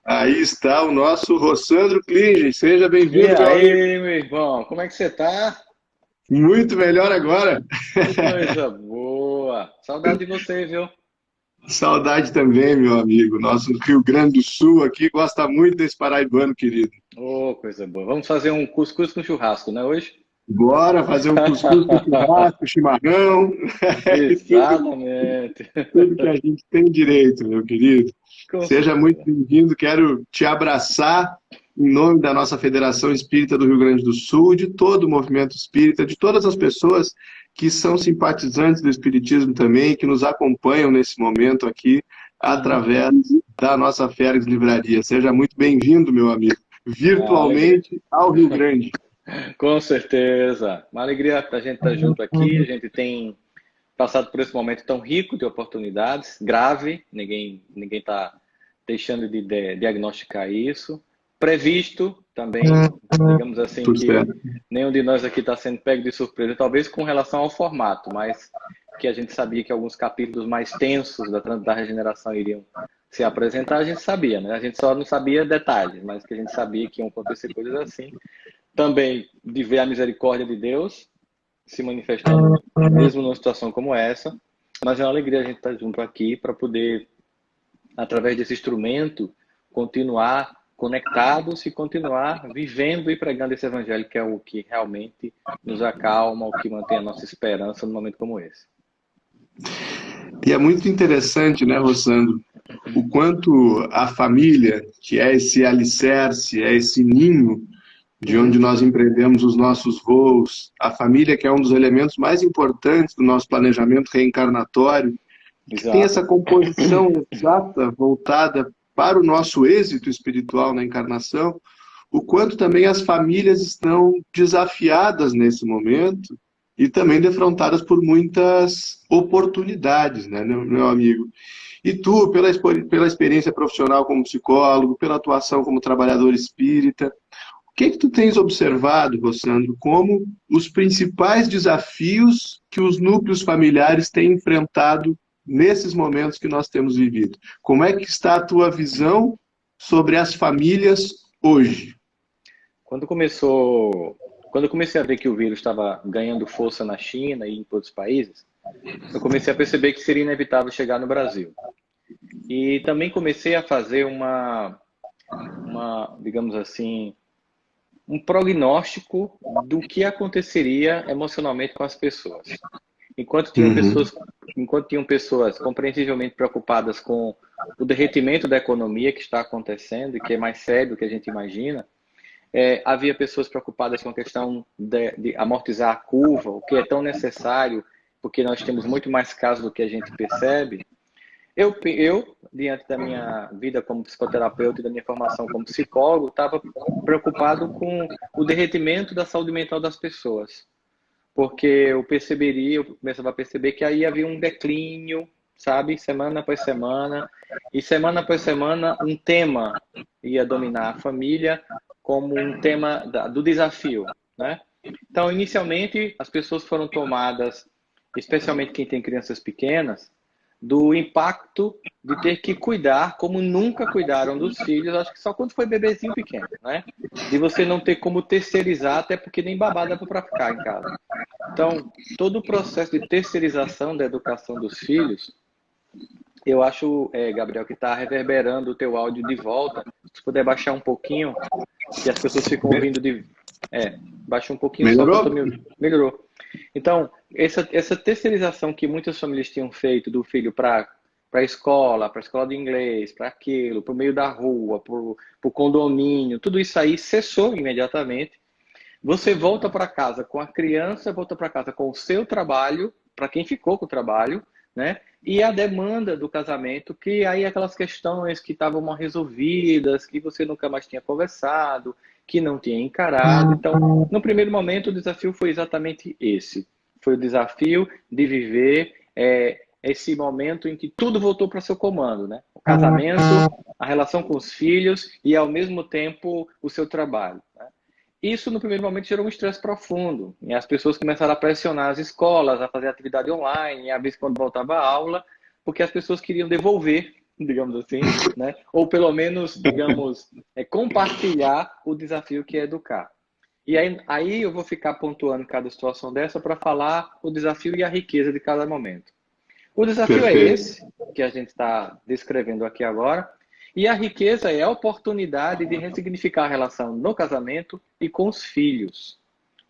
Aí está o nosso Rossandro Klinge. Seja E bem-vindo, meu amigo. aí, meu irmão, como é que você tá? Muito melhor agora. Que coisa boa! Saudade de você, viu? Saudade também, meu amigo. Nosso Rio Grande do Sul aqui gosta muito desse paraibano, querido. Ô, coisa boa. Vamos fazer um cuscuz com churrasco, né, hoje? Bora fazer um cuscuz com churrasco, chimarrão, e Exatamente. tudo que a gente tem direito, meu querido. Com Seja muito certeza. bem-vindo. Quero te abraçar em nome da nossa Federação Espírita do Rio Grande do Sul, de todo o movimento espírita, de todas as pessoas que são simpatizantes do Espiritismo também, que nos acompanham nesse momento aqui, Uhum. através da nossa Félix Livraria. Seja muito bem-vindo, meu amigo, Uma alegria. virtualmente ao Rio Grande. Com certeza. Uma alegria a gente estar junto aqui. A gente tem passado por esse momento tão rico de oportunidades, grave, ninguém está deixando de diagnosticar isso. Previsto também, digamos assim, Tudo que certo. nenhum de nós aqui está sendo pego de surpresa, talvez com relação ao formato, mas que a gente sabia que alguns capítulos mais tensos da regeneração iriam se apresentar, a gente sabia, né? A gente só não sabia detalhes, mas que a gente sabia que iam acontecer coisas assim. Também de ver a misericórdia de Deus se manifestando mesmo numa situação como essa, mas é uma alegria a gente estar junto aqui para poder, através desse instrumento, continuar conectados e continuar vivendo e pregando esse evangelho, que é o que realmente nos acalma, o que mantém a nossa esperança num momento como esse. E é muito interessante, né, Rossandro, o quanto a família, que é esse alicerce, é esse ninho de onde Uhum. nós empreendemos os nossos voos, a família que é um dos elementos mais importantes do nosso planejamento reencarnatório, que tem essa Exato. composição exata voltada para o nosso êxito espiritual na encarnação, o quanto também as famílias estão desafiadas nesse momento e também defrontadas por muitas oportunidades, né, meu amigo? E tu, pela experiência profissional como psicólogo, pela atuação como trabalhador espírita, o que tu tens observado, Rossandro, como os principais desafios que os núcleos familiares têm enfrentado nesses momentos que nós temos vivido? Como é que está a tua visão sobre as famílias hoje? Quando começou, quando eu comecei a ver que o vírus estava ganhando força na China e em outros países, eu comecei a perceber que seria inevitável chegar no Brasil. E também comecei a fazer digamos assim, um prognóstico do que aconteceria emocionalmente com as pessoas. Enquanto tinham Uhum. pessoas, enquanto tinham pessoas compreensivelmente preocupadas com o derretimento da economia que está acontecendo e que é mais sério do que a gente imagina, havia pessoas preocupadas com a questão de amortizar a curva, o que é tão necessário, porque nós temos muito mais casos do que a gente percebe. Diante da minha vida como psicoterapeuta e da minha formação como psicólogo, estava preocupado com o derretimento da saúde mental das pessoas. Porque eu começava a perceber que aí havia um declínio, sabe, semana após semana, um tema ia dominar a família como um tema do desafio, né? Então, inicialmente, as pessoas foram tomadas, especialmente quem tem crianças pequenas, do impacto de ter que cuidar como nunca cuidaram dos filhos, acho que só quando foi bebezinho pequeno, né? De você não ter como terceirizar, até porque nem babá dá para ficar em casa. Então, todo o processo de terceirização da educação dos filhos, eu acho, Gabriel, que está reverberando o teu áudio de volta. Se puder baixar um pouquinho, que as pessoas ficam ouvindo de. Baixa um pouquinho só que eu Melhorou? estou me. Melhorou. Então, essa terceirização que muitas famílias tinham feito do filho para a escola de inglês, para aquilo, para o meio da rua, para o condomínio, tudo isso aí cessou imediatamente. Você volta para casa com a criança, volta para casa com o seu trabalho, para quem ficou com o trabalho, né? E a demanda do casamento, que aí aquelas questões que estavam mal resolvidas, que você nunca mais tinha conversado, que não tinha encarado. Então, no primeiro momento, o desafio foi exatamente esse. Foi o desafio de viver esse momento em que tudo voltou para seu comando, né? O casamento, a relação com os filhos e, ao mesmo tempo, o seu trabalho, né? Isso, no primeiro momento, gerou um estresse profundo. E as pessoas começaram a pressionar as escolas a fazer atividade online, a vez quando voltava a aula, porque as pessoas queriam devolver. digamos assim, né? Ou pelo menos, digamos, compartilhar o desafio que é educar. E aí eu vou ficar pontuando cada situação dessa para falar o desafio e a riqueza de cada momento. O desafio é Perfeito. esse, que a gente está descrevendo aqui agora, e a riqueza é a oportunidade de ressignificar a relação no casamento e com os filhos.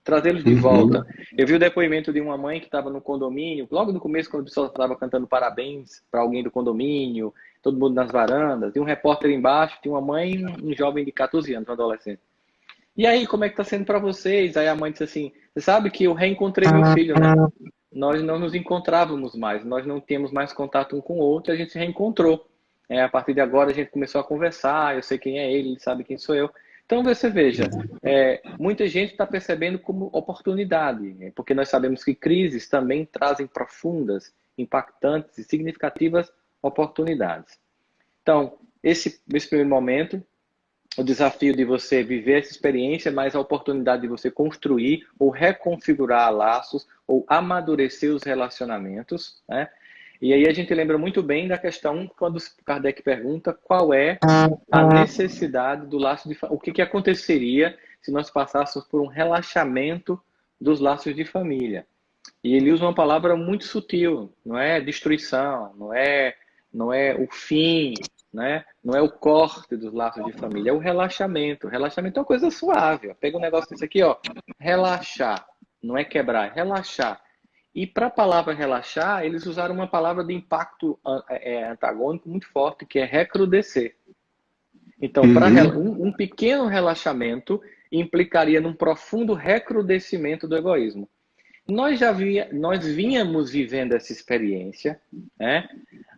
Trazê-los de volta. Eu vi o depoimento de uma mãe que estava no condomínio, logo no começo, quando o pessoal estava cantando parabéns para alguém do condomínio, todo mundo nas varandas, tinha um repórter embaixo, tinha uma mãe e um jovem de 14 anos, um adolescente. E aí, como é que está sendo para vocês? Aí a mãe disse assim, você sabe que eu reencontrei meu filho, né? Nós não nos encontrávamos mais, nós não temos mais contato um com o outro, a gente se reencontrou. A partir de agora a gente começou a conversar, eu sei quem é ele sabe quem sou eu. Então você veja, muita gente está percebendo como oportunidade, porque nós sabemos que crises também trazem profundas, impactantes e significativas oportunidades. Então, esse primeiro momento, o desafio de você viver essa experiência, mas a oportunidade de você construir ou reconfigurar laços ou amadurecer os relacionamentos, né? E aí a gente lembra muito bem da questão quando Kardec pergunta qual é a necessidade do laço de família. O que aconteceria se nós passássemos por um relaxamento dos laços de família? E ele usa uma palavra muito sutil, não é destruição, não é o fim, né? Não é o corte dos laços de família, é o relaxamento. O relaxamento é uma coisa suave. Ó. Pega um negócio desse aqui, ó, relaxar, não é quebrar, é relaxar. E para a palavra relaxar, eles usaram uma palavra de impacto antagônico muito forte, que é recrudescer. Então, um pequeno relaxamento implicaria num profundo recrudescimento do egoísmo. Nós vínhamos vivendo essa experiência, né?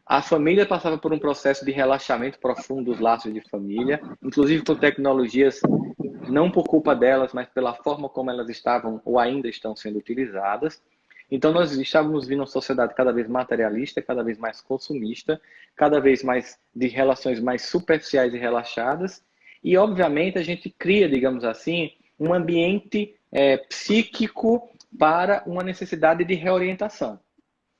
A família passava por um processo de relaxamento profundo dos laços de família, inclusive com tecnologias, não por culpa delas, mas pela forma como elas estavam ou ainda estão sendo utilizadas. Então, nós estávamos vivendo uma sociedade cada vez materialista, cada vez mais consumista, cada vez mais de relações mais superficiais e relaxadas. E, obviamente, a gente cria, digamos assim, um ambiente psíquico para uma necessidade de reorientação.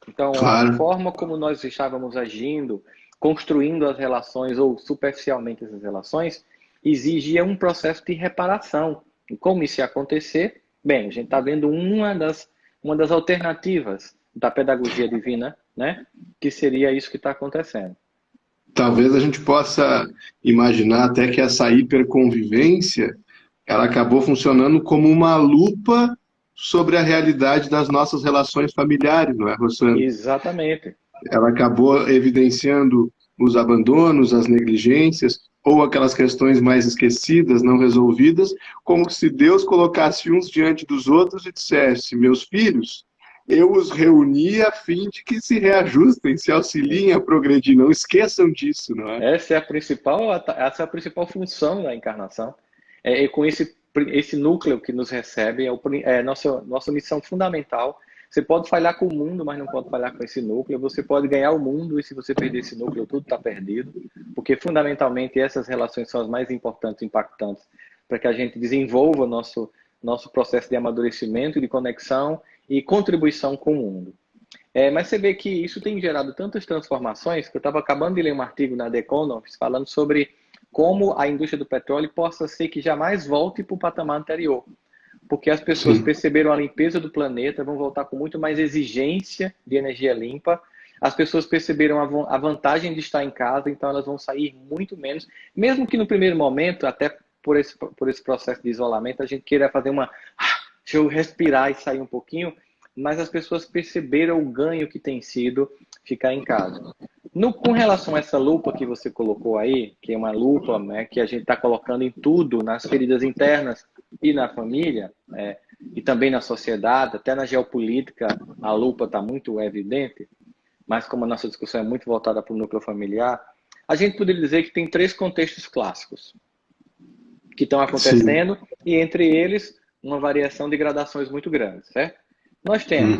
Então, claro, a forma como nós estávamos agindo, construindo as relações ou superficialmente essas relações, exigia um processo de reparação. E como isso ia acontecer? Bem, a gente está vendo uma das alternativas da pedagogia divina, né? Que seria isso que está acontecendo. Talvez a gente possa imaginar até que essa hiperconvivência, ela acabou funcionando como uma lupa sobre a realidade das nossas relações familiares, não é, Rossana? Exatamente. Ela acabou evidenciando os abandonos, as negligências, ou aquelas questões mais esquecidas, não resolvidas, como se Deus colocasse uns diante dos outros e dissesse, meus filhos, eu os reuni a fim de que se reajustem, se auxiliem a progredir, não esqueçam disso, não é? Essa é a principal função da encarnação. E com esse núcleo que nos recebe, é nossa missão fundamental. Você pode falhar com o mundo, mas não pode falhar com esse núcleo. Você pode ganhar o mundo e se você perder esse núcleo, tudo está perdido. Porque, fundamentalmente, essas relações são as mais importantes e impactantes para que a gente desenvolva nosso processo de amadurecimento, de conexão e contribuição com o mundo. Mas você vê que isso tem gerado tantas transformações que eu estava acabando de ler um artigo na The Economist falando sobre como a indústria do petróleo possa ser que jamais volte para o patamar anterior. Porque as pessoas perceberam a limpeza do planeta, vão voltar com muito mais exigência de energia limpa. As pessoas perceberam a vantagem de estar em casa, então elas vão sair muito menos. Mesmo que no primeiro momento, até por esse processo de isolamento, a gente queira fazer deixa eu respirar e sair um pouquinho, mas as pessoas perceberam o ganho que tem sido ficar em casa. Com relação a essa lupa que você colocou aí, que é uma lupa, né, que a gente está colocando em tudo, nas feridas internas e na família, e também na sociedade, até na geopolítica, a lupa está muito evidente, mas como a nossa discussão é muito voltada para o núcleo familiar, a gente poderia dizer que tem 3 contextos clássicos que estão acontecendo, sim, e entre eles uma variação de gradações muito grandes, certo? Nós temos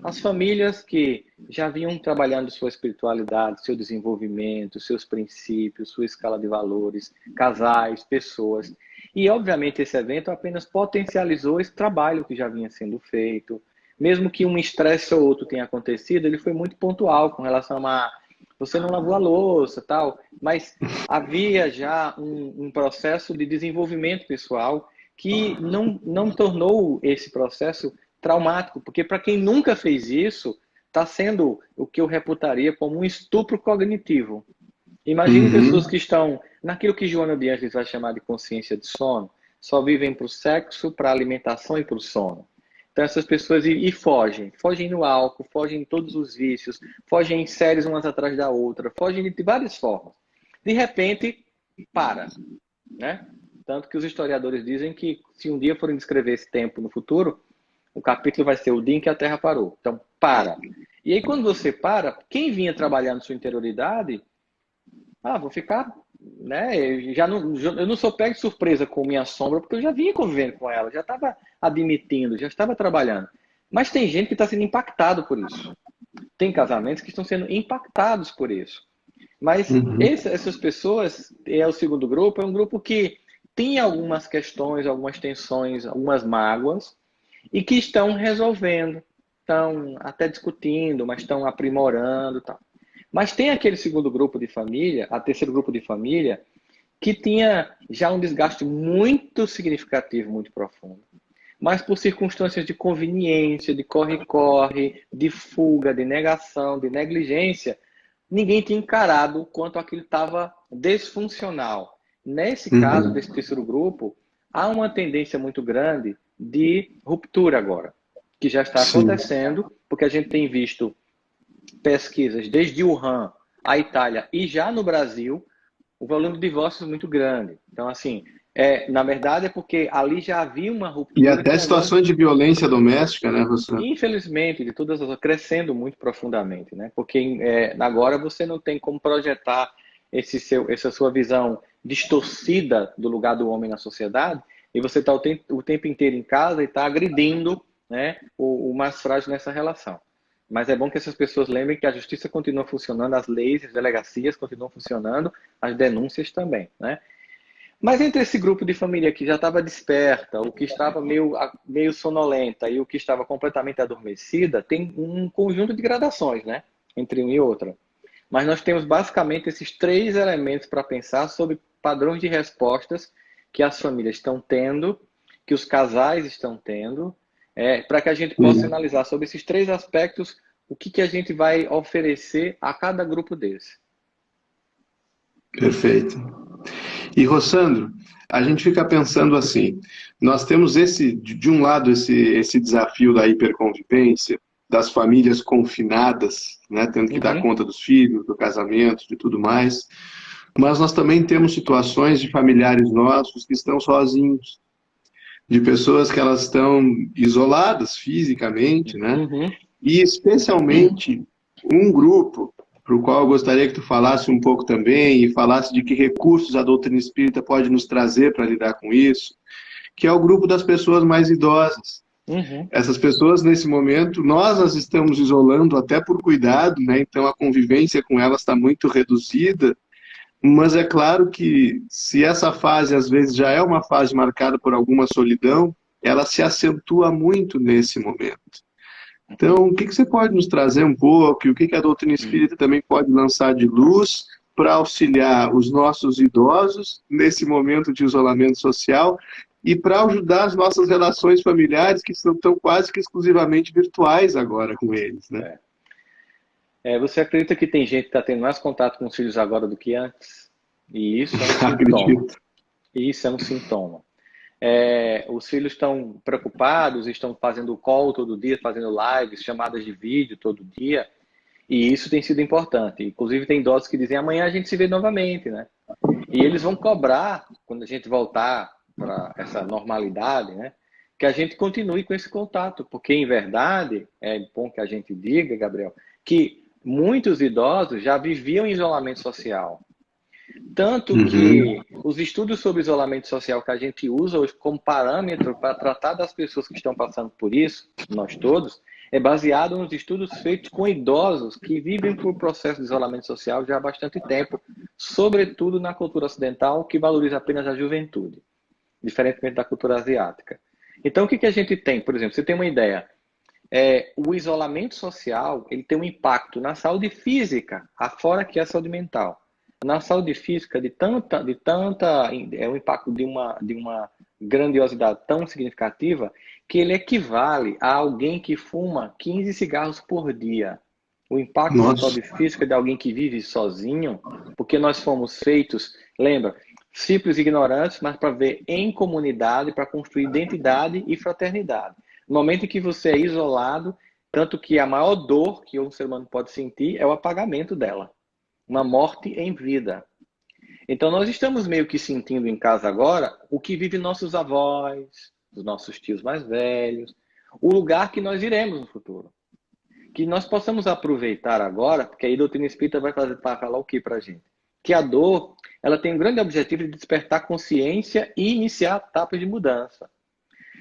as famílias que já vinham trabalhando sua espiritualidade, seu desenvolvimento, seus princípios, sua escala de valores, casais, pessoas. E, obviamente, esse evento apenas potencializou esse trabalho que já vinha sendo feito. Mesmo que um estresse ou outro tenha acontecido, ele foi muito pontual com relação a você não lavou a louça, tal. Mas havia já um processo de desenvolvimento pessoal que não tornou esse processo traumático, porque para quem nunca fez isso, está sendo o que eu reputaria como um estupro cognitivo. Imagine pessoas que estão naquilo que Joana de Ângeles vai chamar de consciência de sono, só vivem para o sexo, para a alimentação e para o sono. Então essas pessoas fogem no álcool, fogem em todos os vícios, fogem em séries umas atrás da outra, fogem de várias formas. De repente, para, né? Tanto que os historiadores dizem que se um dia forem descrever esse tempo no futuro, o capítulo vai ser o dia em que a Terra parou. Então, para. E aí quando você para, quem vinha trabalhando sua interioridade, vou ficar, né? Eu não sou pego de surpresa com minha sombra, porque eu já vinha convivendo com ela, já estava admitindo, já estava trabalhando. Mas tem gente que está sendo impactado por isso. Tem casamentos que estão sendo impactados por isso. Mas essas pessoas, é o segundo grupo, é um grupo que tem algumas questões, algumas tensões, algumas mágoas, e que estão resolvendo, estão até discutindo, mas estão aprimorando e tal. Mas tem aquele segundo grupo de família, a terceiro grupo de família, que tinha já um desgaste muito significativo, muito profundo. Mas por circunstâncias de conveniência, de corre-corre, de fuga, de negação, de negligência, ninguém tinha encarado o quanto aquilo estava desfuncional. Nesse caso, desse terceiro grupo, há uma tendência muito grande de ruptura agora, que já está acontecendo, porque a gente tem visto pesquisas desde Wuhan, a Itália e já no Brasil, o volume de divórcios é muito grande. Então, assim, na verdade é porque ali já havia uma ruptura. E até situações de violência doméstica, né, Rossano? Infelizmente, de todas as crescendo muito profundamente, né? Porque agora você não tem como projetar essa sua visão distorcida do lugar do homem na sociedade, e você está o tempo inteiro em casa e está agredindo, né, o mais frágil nessa relação. Mas é bom que essas pessoas lembrem que a justiça continua funcionando, as leis, as delegacias continuam funcionando, as denúncias também, né? Mas entre esse grupo de família que já estava desperta, o que estava meio sonolenta e o que estava completamente adormecida, tem um conjunto de gradações, né? Entre um e outro. Mas nós temos basicamente esses três elementos para pensar sobre padrões de respostas que as famílias estão tendo, que os casais estão tendo, para que a gente possa analisar sobre esses três aspectos o que a gente vai oferecer a cada grupo desse. Perfeito. E, Rossandro, a gente fica pensando assim, nós temos de um lado esse desafio da hiperconvivência, das famílias confinadas, né, tendo que dar conta dos filhos, do casamento, de tudo mais, mas nós também temos situações de familiares nossos que estão sozinhos, de pessoas que elas estão isoladas fisicamente, né? E especialmente um grupo para o qual eu gostaria que tu falasse um pouco também e falasse de que recursos a doutrina espírita pode nos trazer para lidar com isso, que é o grupo das pessoas mais idosas. Essas pessoas, nesse momento, nós as estamos isolando até por cuidado, né? Então a convivência com elas está muito reduzida, mas é claro que se essa fase às vezes já é uma fase marcada por alguma solidão, ela se acentua muito nesse momento. Então, o que você pode nos trazer um pouco, e o que a doutrina espírita também pode lançar de luz para auxiliar os nossos idosos nesse momento de isolamento social e para ajudar as nossas relações familiares que estão quase que exclusivamente virtuais agora com eles, né? Você acredita que tem gente que está tendo mais contato com os filhos agora do que antes? E isso é um sintoma. Acredito. Isso é um sintoma. Os filhos estão preocupados, estão fazendo call todo dia, fazendo lives, chamadas de vídeo todo dia, e isso tem sido importante. Inclusive tem idosos que dizem, amanhã a gente se vê novamente, né? E eles vão cobrar, quando a gente voltar para essa normalidade, né, que a gente continue com esse contato, porque em verdade, é bom que a gente diga, Gabriel, que muitos idosos já viviam em isolamento social. Tanto que os estudos sobre isolamento social que a gente usa hoje como parâmetro para tratar das pessoas que estão passando por isso, nós todos, é baseado nos estudos feitos com idosos que vivem por processo de isolamento social já há bastante tempo, sobretudo na cultura ocidental, que valoriza apenas a juventude, diferentemente da cultura asiática. Então, o que a gente tem? Por exemplo, você tem uma ideia. o isolamento social, ele tem um impacto na saúde física, afora que a saúde mental. Na saúde física, é um impacto de uma grandiosidade tão significativa que ele equivale a alguém que fuma 15 cigarros por dia. O impacto na saúde física de alguém que vive sozinho, porque nós fomos feitos, lembra, simples e ignorantes, mas para ver em comunidade, para construir identidade e fraternidade. No momento em que você é isolado, tanto que a maior dor que um ser humano pode sentir é o apagamento dela. Uma morte em vida. Então nós estamos meio que sentindo em casa agora o que vivem nossos avós, os nossos tios mais velhos, o lugar que nós iremos no futuro. Que nós possamos aproveitar agora, porque aí a doutrina espírita vai falar o que para a gente? Que a dor, ela tem um grande objetivo de despertar consciência e iniciar etapas de mudança.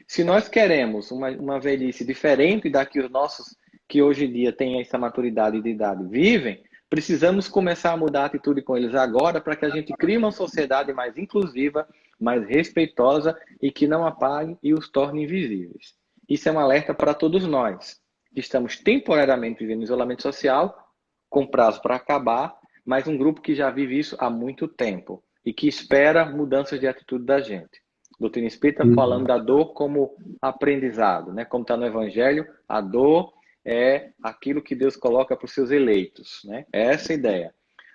Se nós queremos uma velhice diferente da que os nossos, que hoje em dia têm essa maturidade de idade, vivem, precisamos começar a mudar a atitude com eles agora para que a gente crie uma sociedade mais inclusiva, mais respeitosa e que não apague e os torne invisíveis. Isso é um alerta para todos nós, que estamos temporariamente vivendo isolamento social, com prazo para acabar, mas um grupo que já vive isso há muito tempo e que espera mudanças de atitude da gente. Doutrina Espírita falando da dor como aprendizado, né? Como está no Evangelho, a dor é aquilo que Deus coloca para os seus eleitos, né? É essa a ideia.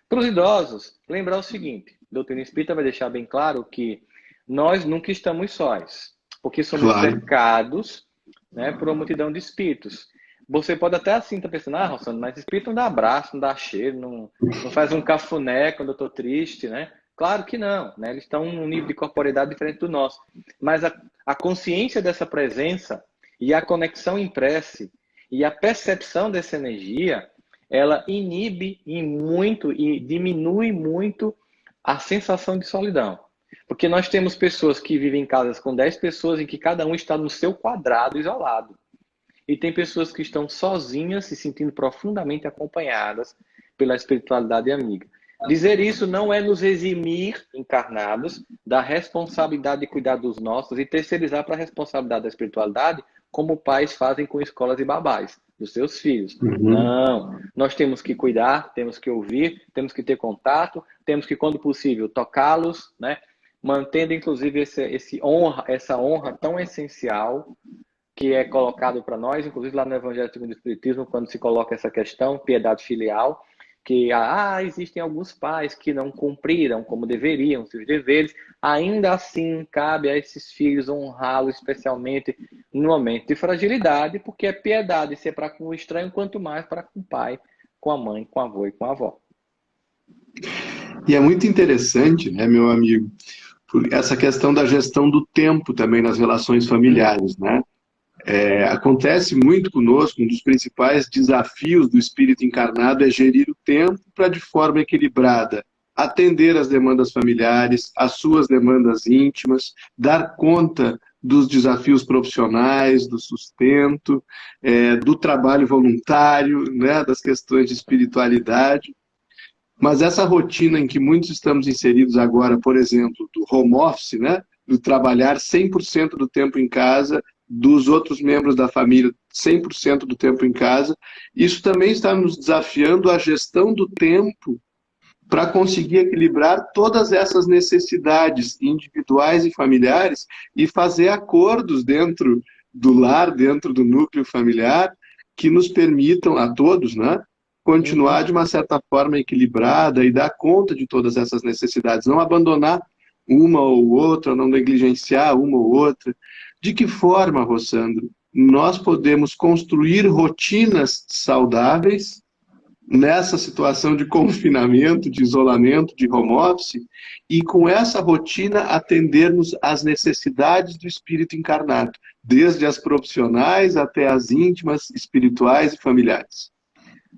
Para os idosos, lembrar o seguinte, a doutrina Espírita vai deixar bem claro que nós nunca estamos sós, porque somos cercados, né, por uma multidão de espíritos. Você pode até assim estar pensando, Rossano, mas espírito não dá abraço, não dá cheiro, não faz um cafuné quando eu estou triste, né? Claro que não, né? Eles estão num nível de corporeidade diferente do nosso. Mas a consciência dessa presença e a conexão em prece e a percepção dessa energia, ela inibe muito e diminui muito a sensação de solidão. Porque nós temos pessoas que vivem em casas com 10 pessoas em que cada um está no seu quadrado isolado. E tem pessoas que estão sozinhas, se sentindo profundamente acompanhadas pela espiritualidade amiga. Dizer isso não é nos eximir, encarnados, da responsabilidade de cuidar dos nossos e terceirizar para a responsabilidade da espiritualidade, como pais fazem com escolas e babás, dos seus filhos. Não, nós temos que cuidar, temos que ouvir, temos que ter contato, temos que, quando possível, tocá-los, né? Mantendo, inclusive, essa honra tão essencial que é colocado para nós, inclusive lá no Evangelho segundo o Espiritismo, quando se coloca essa questão, piedade filial, que existem alguns pais que não cumpriram como deveriam seus deveres, ainda assim cabe a esses filhos honrá-los especialmente no momento de fragilidade, porque é piedade ser para com o estranho, quanto mais para com o pai, com a mãe, com o avô e com a avó. E é muito interessante, né, meu amigo, por essa questão da gestão do tempo também nas relações familiares, né? Acontece muito conosco, um dos principais desafios do espírito encarnado é gerir o tempo para, de forma equilibrada, atender às demandas familiares, às suas demandas íntimas, dar conta dos desafios profissionais, do sustento, do trabalho voluntário, né, das questões de espiritualidade. Mas essa rotina em que muitos estamos inseridos agora, por exemplo, do home office, né, do trabalhar 100% do tempo em casa, dos outros membros da família 100% do tempo em casa, isso também está nos desafiando a gestão do tempo para conseguir equilibrar todas essas necessidades individuais e familiares e fazer acordos dentro do lar, dentro do núcleo familiar, que nos permitam a todos, né, continuar de uma certa forma equilibrada e dar conta de todas essas necessidades, não abandonar uma ou outra, não negligenciar uma ou outra. De que forma, Rossandro, nós podemos construir rotinas saudáveis nessa situação de confinamento, de isolamento, de home office, e com essa rotina atendermos às necessidades do espírito encarnado, desde as profissionais até as íntimas, espirituais e familiares?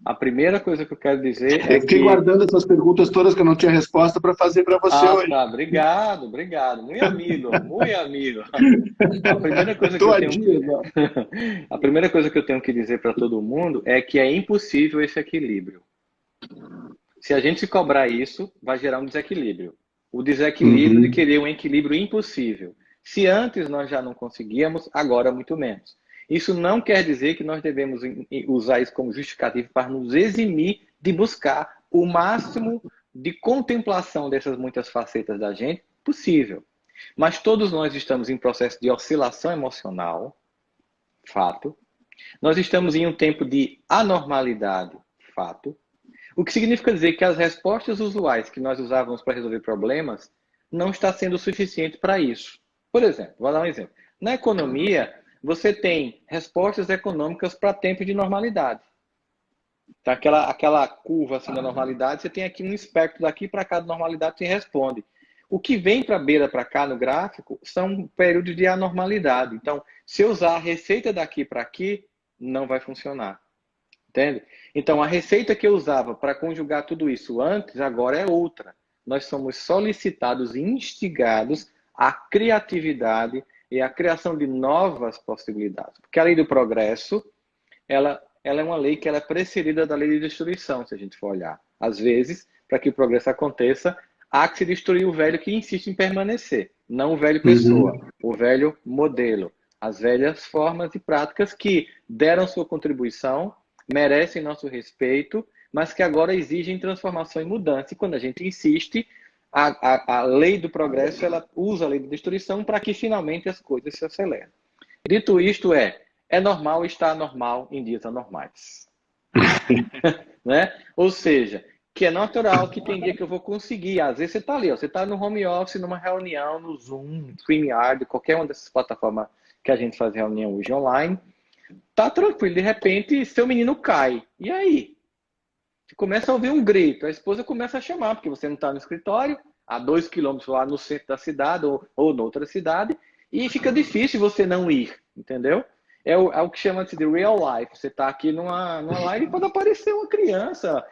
A primeira coisa que eu quero dizer Eu fiquei guardando essas perguntas todas que eu não tinha resposta para fazer para você hoje. Tá, obrigado. Muito amigo, muito amigo. A primeira coisa a primeira coisa que eu tenho que dizer para todo mundo é que é impossível esse equilíbrio. Se a gente se cobrar isso, vai gerar um desequilíbrio. O desequilíbrio de querer um equilíbrio impossível. Se antes nós já não conseguíamos, agora muito menos. Isso não quer dizer que nós devemos usar isso como justificativo para nos eximir de buscar o máximo de contemplação dessas muitas facetas da gente possível. Mas todos nós estamos em processo de oscilação emocional, fato. Nós estamos em um tempo de anormalidade, fato. O que significa dizer que as respostas usuais que nós usávamos para resolver problemas não está sendo suficiente para isso. Por exemplo, vou dar um exemplo. Na economia, você tem respostas econômicas para tempos de normalidade. Tá, aquela curva assim da normalidade, você tem aqui um espectro daqui para cá de normalidade, você responde. O que vem para a beira para cá no gráfico são períodos de anormalidade. Então, se eu usar a receita daqui para aqui, não vai funcionar. Entende? Então, a receita que eu usava para conjugar tudo isso antes, agora é outra. Nós somos solicitados e instigados à criatividade e à criação de novas possibilidades. Porque a lei do progresso, ela é uma lei que ela é precedida da lei de destruição, se a gente for olhar. Às vezes, para que o progresso aconteça, há que se destruir o velho que insiste em permanecer. Não o velho pessoa, o velho modelo. As velhas formas e práticas que deram sua contribuição, merecem nosso respeito, mas que agora exigem transformação e mudança. E quando a gente insiste, a lei do progresso, ela usa a lei de destruição para que finalmente as coisas se acelerem. Dito isto, é normal estar anormal em dias anormais. Né? Ou seja, que é natural que tem dia que eu vou conseguir. Às vezes você está ali, ó, você está no home office, numa reunião, no Zoom, no StreamYard, qualquer uma dessas plataformas que a gente faz reunião hoje online. Tá tranquilo, de repente seu menino cai. E aí? Você começa a ouvir um grito, a esposa começa a chamar, porque você não está no escritório, a 2 quilômetros lá no centro da cidade ou noutra cidade, e fica difícil você não ir, entendeu? É o que chama-se de real life. Você está aqui numa live e pode aparecer uma criança,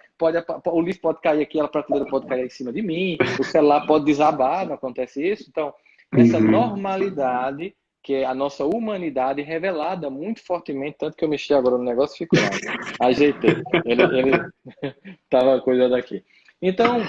o livro pode cair aqui, a prateleira pode cair em cima de mim, o celular pode desabar, não acontece isso. Então, essa normalidade, que é a nossa humanidade revelada muito fortemente, tanto que eu mexi agora no negócio, ficou lá. Ajeitei. Ele estava cuidando aqui. Então,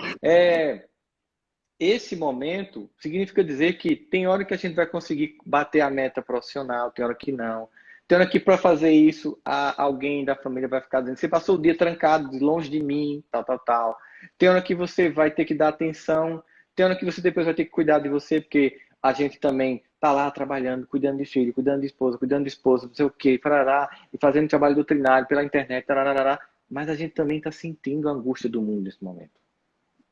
esse momento significa dizer que tem hora que a gente vai conseguir bater a meta profissional, tem hora que não. Tem hora que para fazer isso, alguém da família vai ficar dizendo, você passou o dia trancado, longe de mim, tal. Tem hora que você vai ter que dar atenção, tem hora que você depois vai ter que cuidar de você, porque a gente também tá lá trabalhando, cuidando de filho, cuidando de esposa, não sei o quê, parará, e fazendo trabalho doutrinário pela internet, tarará, mas a gente também está sentindo a angústia do mundo nesse momento.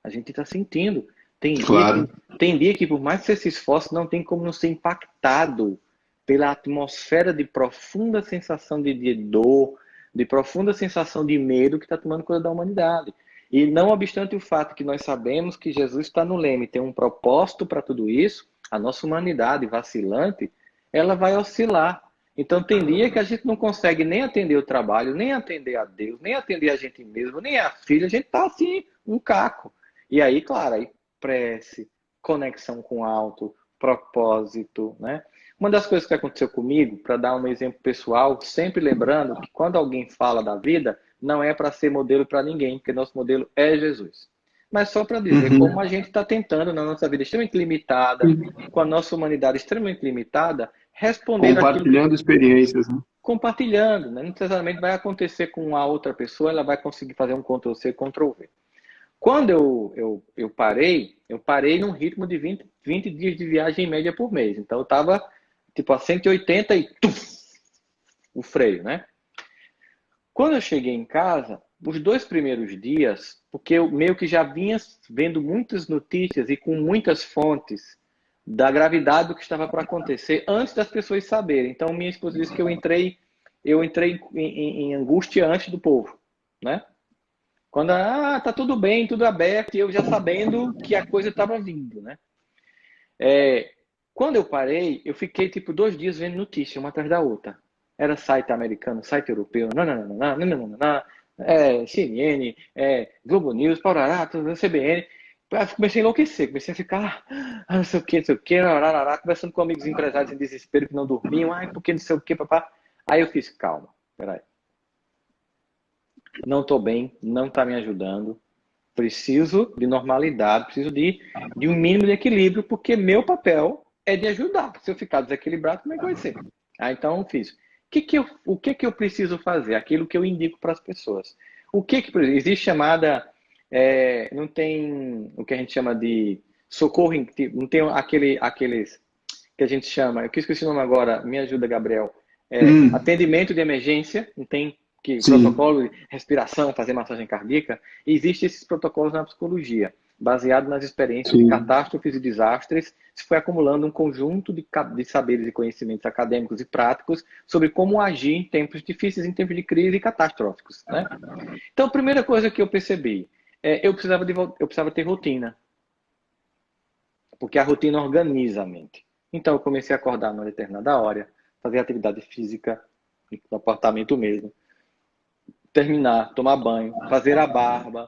A gente está sentindo. Tem dia que, por mais que você se esforce, não tem como não ser impactado pela atmosfera de profunda sensação de dor, de profunda sensação de medo que está tomando conta da humanidade. E não obstante o fato que nós sabemos que Jesus está no leme, tem um propósito para tudo isso, a nossa humanidade vacilante, ela vai oscilar. Então tem dia que a gente não consegue nem atender o trabalho, nem atender a Deus, nem atender a gente mesmo, nem a filha, a gente está assim, um caco. E aí, claro, aí prece, conexão com o alto, propósito, né? Uma das coisas que aconteceu comigo, para dar um exemplo pessoal, sempre lembrando que quando alguém fala da vida, não é para ser modelo para ninguém, porque nosso modelo é Jesus. Mas só para dizer como a gente está tentando, na nossa vida extremamente limitada, com a nossa humanidade extremamente limitada, responder compartilhando experiências, né? Compartilhando, né? Não necessariamente vai acontecer com a outra pessoa, ela vai conseguir fazer um Ctrl+C, Ctrl+V. Quando eu parei num ritmo de 20 dias de viagem em média por mês. Então eu estava tipo a 180 e o freio, né? Quando eu cheguei em casa, os 2 primeiros dias, porque eu meio que já vinha vendo muitas notícias e com muitas fontes da gravidade do que estava para acontecer antes das pessoas saberem. Então minha esposa disse que eu entrei em angústia antes do povo, né? Quando, tá tudo bem, tudo aberto, e eu já sabendo que a coisa estava vindo, né? Quando eu parei, eu fiquei tipo 2 dias vendo notícia, uma atrás da outra. Era site americano, site europeu, CNN, Globo News, Parará, CBN. Comecei a enlouquecer, comecei a ficar, não sei o que, conversando com amigos empresários em desespero que não dormiam, porque não sei o que, papá. Aí eu fiz, calma, peraí. Não estou bem, não está me ajudando, preciso de normalidade, preciso de um mínimo de equilíbrio, porque meu papel é de ajudar. Se eu ficar desequilibrado, como é que vai ser? Então eu fiz. o que que eu preciso fazer? Aquilo que eu indico para as pessoas. Existe chamada, não tem o que a gente chama de socorro, não tem aqueles que a gente chama, eu esqueci o nome agora, me ajuda, Gabriel, atendimento de emergência, não tem protocolo de respiração, fazer massagem cardíaca, existem esses protocolos na psicologia, baseado nas experiências de catástrofes e desastres, se foi acumulando um conjunto de saberes e conhecimentos acadêmicos e práticos sobre como agir em tempos difíceis, em tempos de crise e catastróficos, né? Então, a primeira coisa que eu percebi, eu precisava ter rotina, porque a rotina organiza a mente. Então, eu comecei a acordar numa determinada hora, fazer atividade física, no apartamento mesmo, terminar, tomar banho, fazer a barba,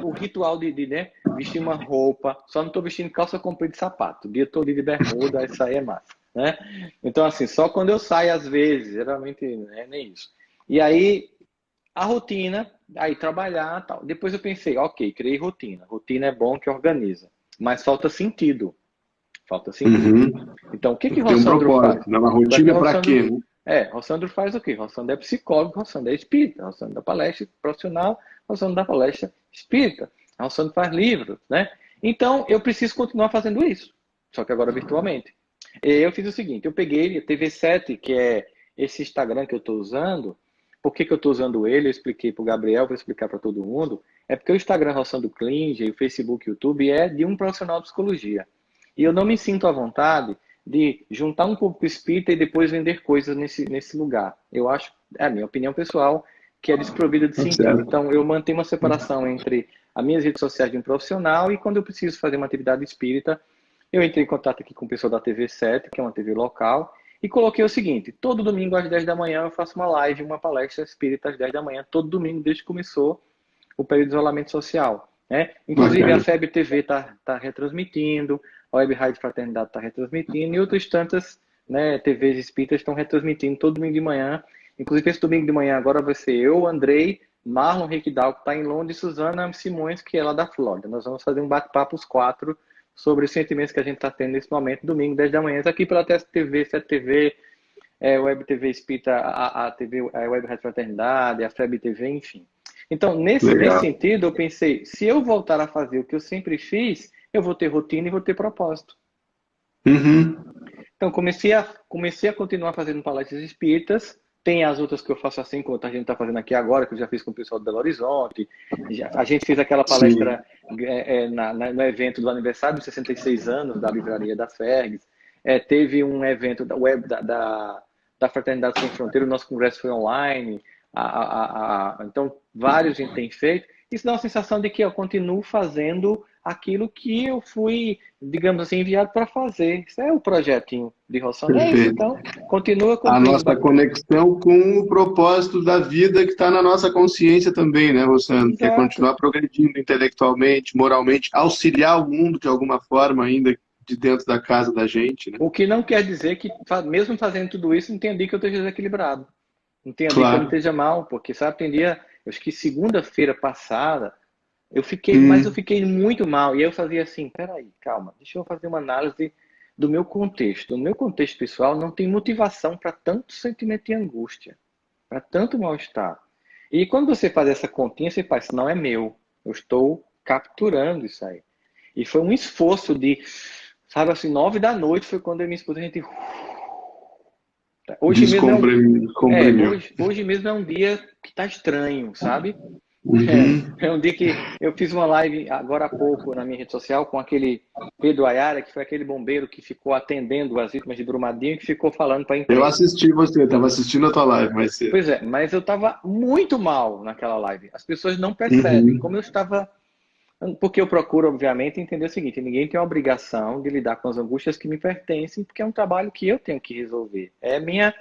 o ritual de né, vestir uma roupa, só não estou vestindo calça comprida e sapato, o dia todo de bermuda, isso aí é massa, né? Então, assim, só quando eu saio às vezes, geralmente não é nem isso. E aí, a rotina, aí trabalhar e tal. Depois eu pensei, ok, criei rotina. Rotina é bom que organiza, mas falta sentido. Falta sentido. Então, o que o Rossandro faz? Uma rotina para quê? Rossandro faz o quê? Rossandro é psicólogo, Rossandro é espírita, Rossandro dá palestra profissional, Rossandro dá palestra espírita, Rossandro faz livros, né? Então, eu preciso continuar fazendo isso, só que agora virtualmente. Eu fiz o seguinte, eu peguei a TV7, que é esse Instagram que eu estou usando. Por que eu estou usando ele? Eu expliquei para o Gabriel, vou explicar para todo mundo. É porque o Instagram Rossandro Klinger, o Facebook e o YouTube é de um profissional de psicologia. E eu não me sinto à vontade de juntar um público espírita e depois vender coisas nesse lugar. Eu acho, é a minha opinião pessoal, que é desprovida de sentido. Então, eu mantenho uma separação entre as minhas redes sociais de um profissional e quando eu preciso fazer uma atividade espírita, eu entrei em contato aqui com o pessoal da TV7, que é uma TV local, e coloquei o seguinte, todo domingo às 10 da manhã eu faço uma live, uma palestra espírita às 10 da manhã, todo domingo desde que começou o período de isolamento social. Né? Inclusive a FEB TV está retransmitindo, a Web Rádio Fraternidade está retransmitindo e outras tantas, né, TVs espíritas estão retransmitindo todo domingo de manhã. Inclusive esse domingo de manhã agora vai ser eu, Andrei, Marlon Riquidal, que está em Londres, e Suzana Simões, que é lá da Flórida. Nós vamos fazer um bate-papo os 4 sobre os sentimentos que a gente está tendo nesse momento, domingo, 10 da manhã, aqui pela TSTV, 7TV, Web TV Espírita, a Web Rádio Fraternidade, a FEB TV, enfim. Então, nesse sentido, eu pensei, se eu voltar a fazer o que eu sempre fiz, eu vou ter rotina e vou ter propósito. Então, comecei a continuar fazendo palestras espíritas. Tem as outras que eu faço assim, como a gente está fazendo aqui agora, que eu já fiz com o pessoal do Belo Horizonte. A gente fez aquela palestra no evento do aniversário de 66 anos da Livraria da Fergs. Teve um evento da Fraternidade Sem Fronteira, o nosso congresso foi online. Então, vários a gente tem feito. Isso dá uma sensação de que eu continuo fazendo aquilo que eu fui, digamos assim, enviado para fazer. Isso é o projetinho de Rossandro. Então, continua com a nossa conexão com o propósito da vida que está na nossa consciência também, né, Rossandro? Que é continuar progredindo intelectualmente, moralmente, auxiliar o mundo de alguma forma ainda de dentro da casa da gente, né? O que não quer dizer que, mesmo fazendo tudo isso, não tem dia que eu esteja desequilibrado. Não tem dia que eu não esteja mal, porque, sabe, tem dia, eu acho que segunda-feira passada, mas eu fiquei muito mal. E eu fazia assim, peraí, calma, deixa eu fazer uma análise do meu contexto. No meu contexto pessoal, não tem motivação para tanto sentimento de angústia, para tanto mal-estar. E quando você faz essa continha, você faz, não é meu, eu estou capturando isso aí. E foi um esforço de, sabe assim, 9 da noite foi quando eu e minha esposa, a gente... Hoje mesmo é um dia que tá estranho, sabe? É um dia que eu fiz uma live agora há pouco na minha rede social com aquele Pedro Ayara, que foi aquele bombeiro que ficou atendendo as vítimas de Brumadinho, que ficou falando para a imprensa. Eu assisti você, estava assistindo a tua live mais cedo. Pois é, mas eu estava muito mal naquela live. As pessoas não percebem como eu estava... Porque eu procuro, obviamente, entender o seguinte, ninguém tem a obrigação de lidar com as angústias que me pertencem, porque é um trabalho que eu tenho que resolver. É minha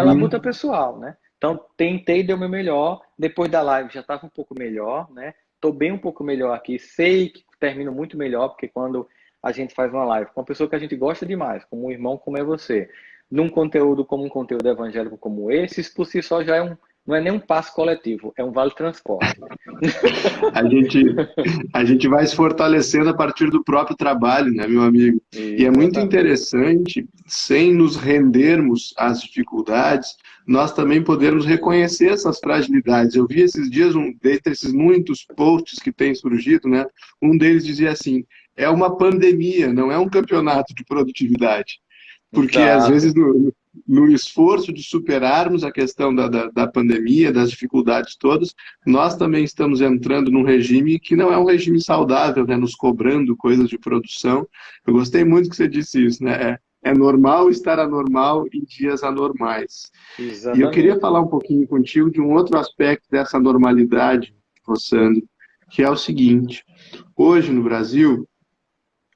labuta pessoal, né? Então, tentei, deu o meu melhor. Depois da live já estava um pouco melhor, né? Estou bem um pouco melhor aqui. Sei que termino muito melhor, porque quando a gente faz uma live com uma pessoa que a gente gosta demais, como um irmão como é você, num conteúdo como um conteúdo evangélico como esse, isso por si só já não é nem um passo coletivo, é um vale-transporte. A gente vai se fortalecendo a partir do próprio trabalho, né, meu amigo? E é muito interessante, sem nos rendermos às dificuldades, nós também podermos reconhecer essas fragilidades. Eu vi esses dias, dentre esses muitos posts que têm surgido, né, um deles dizia assim, é uma pandemia, não é um campeonato de produtividade. Porque, às Exato. vezes, no esforço de superarmos a questão da pandemia, das dificuldades todas, nós também estamos entrando num regime que não é um regime saudável, né? Nos cobrando coisas de produção. Eu gostei muito que você disse isso, né? É normal estar anormal em dias anormais. E eu queria Exatamente. falar um pouquinho contigo de um outro aspecto dessa normalidade, Rossandro, que é o seguinte: hoje no Brasil,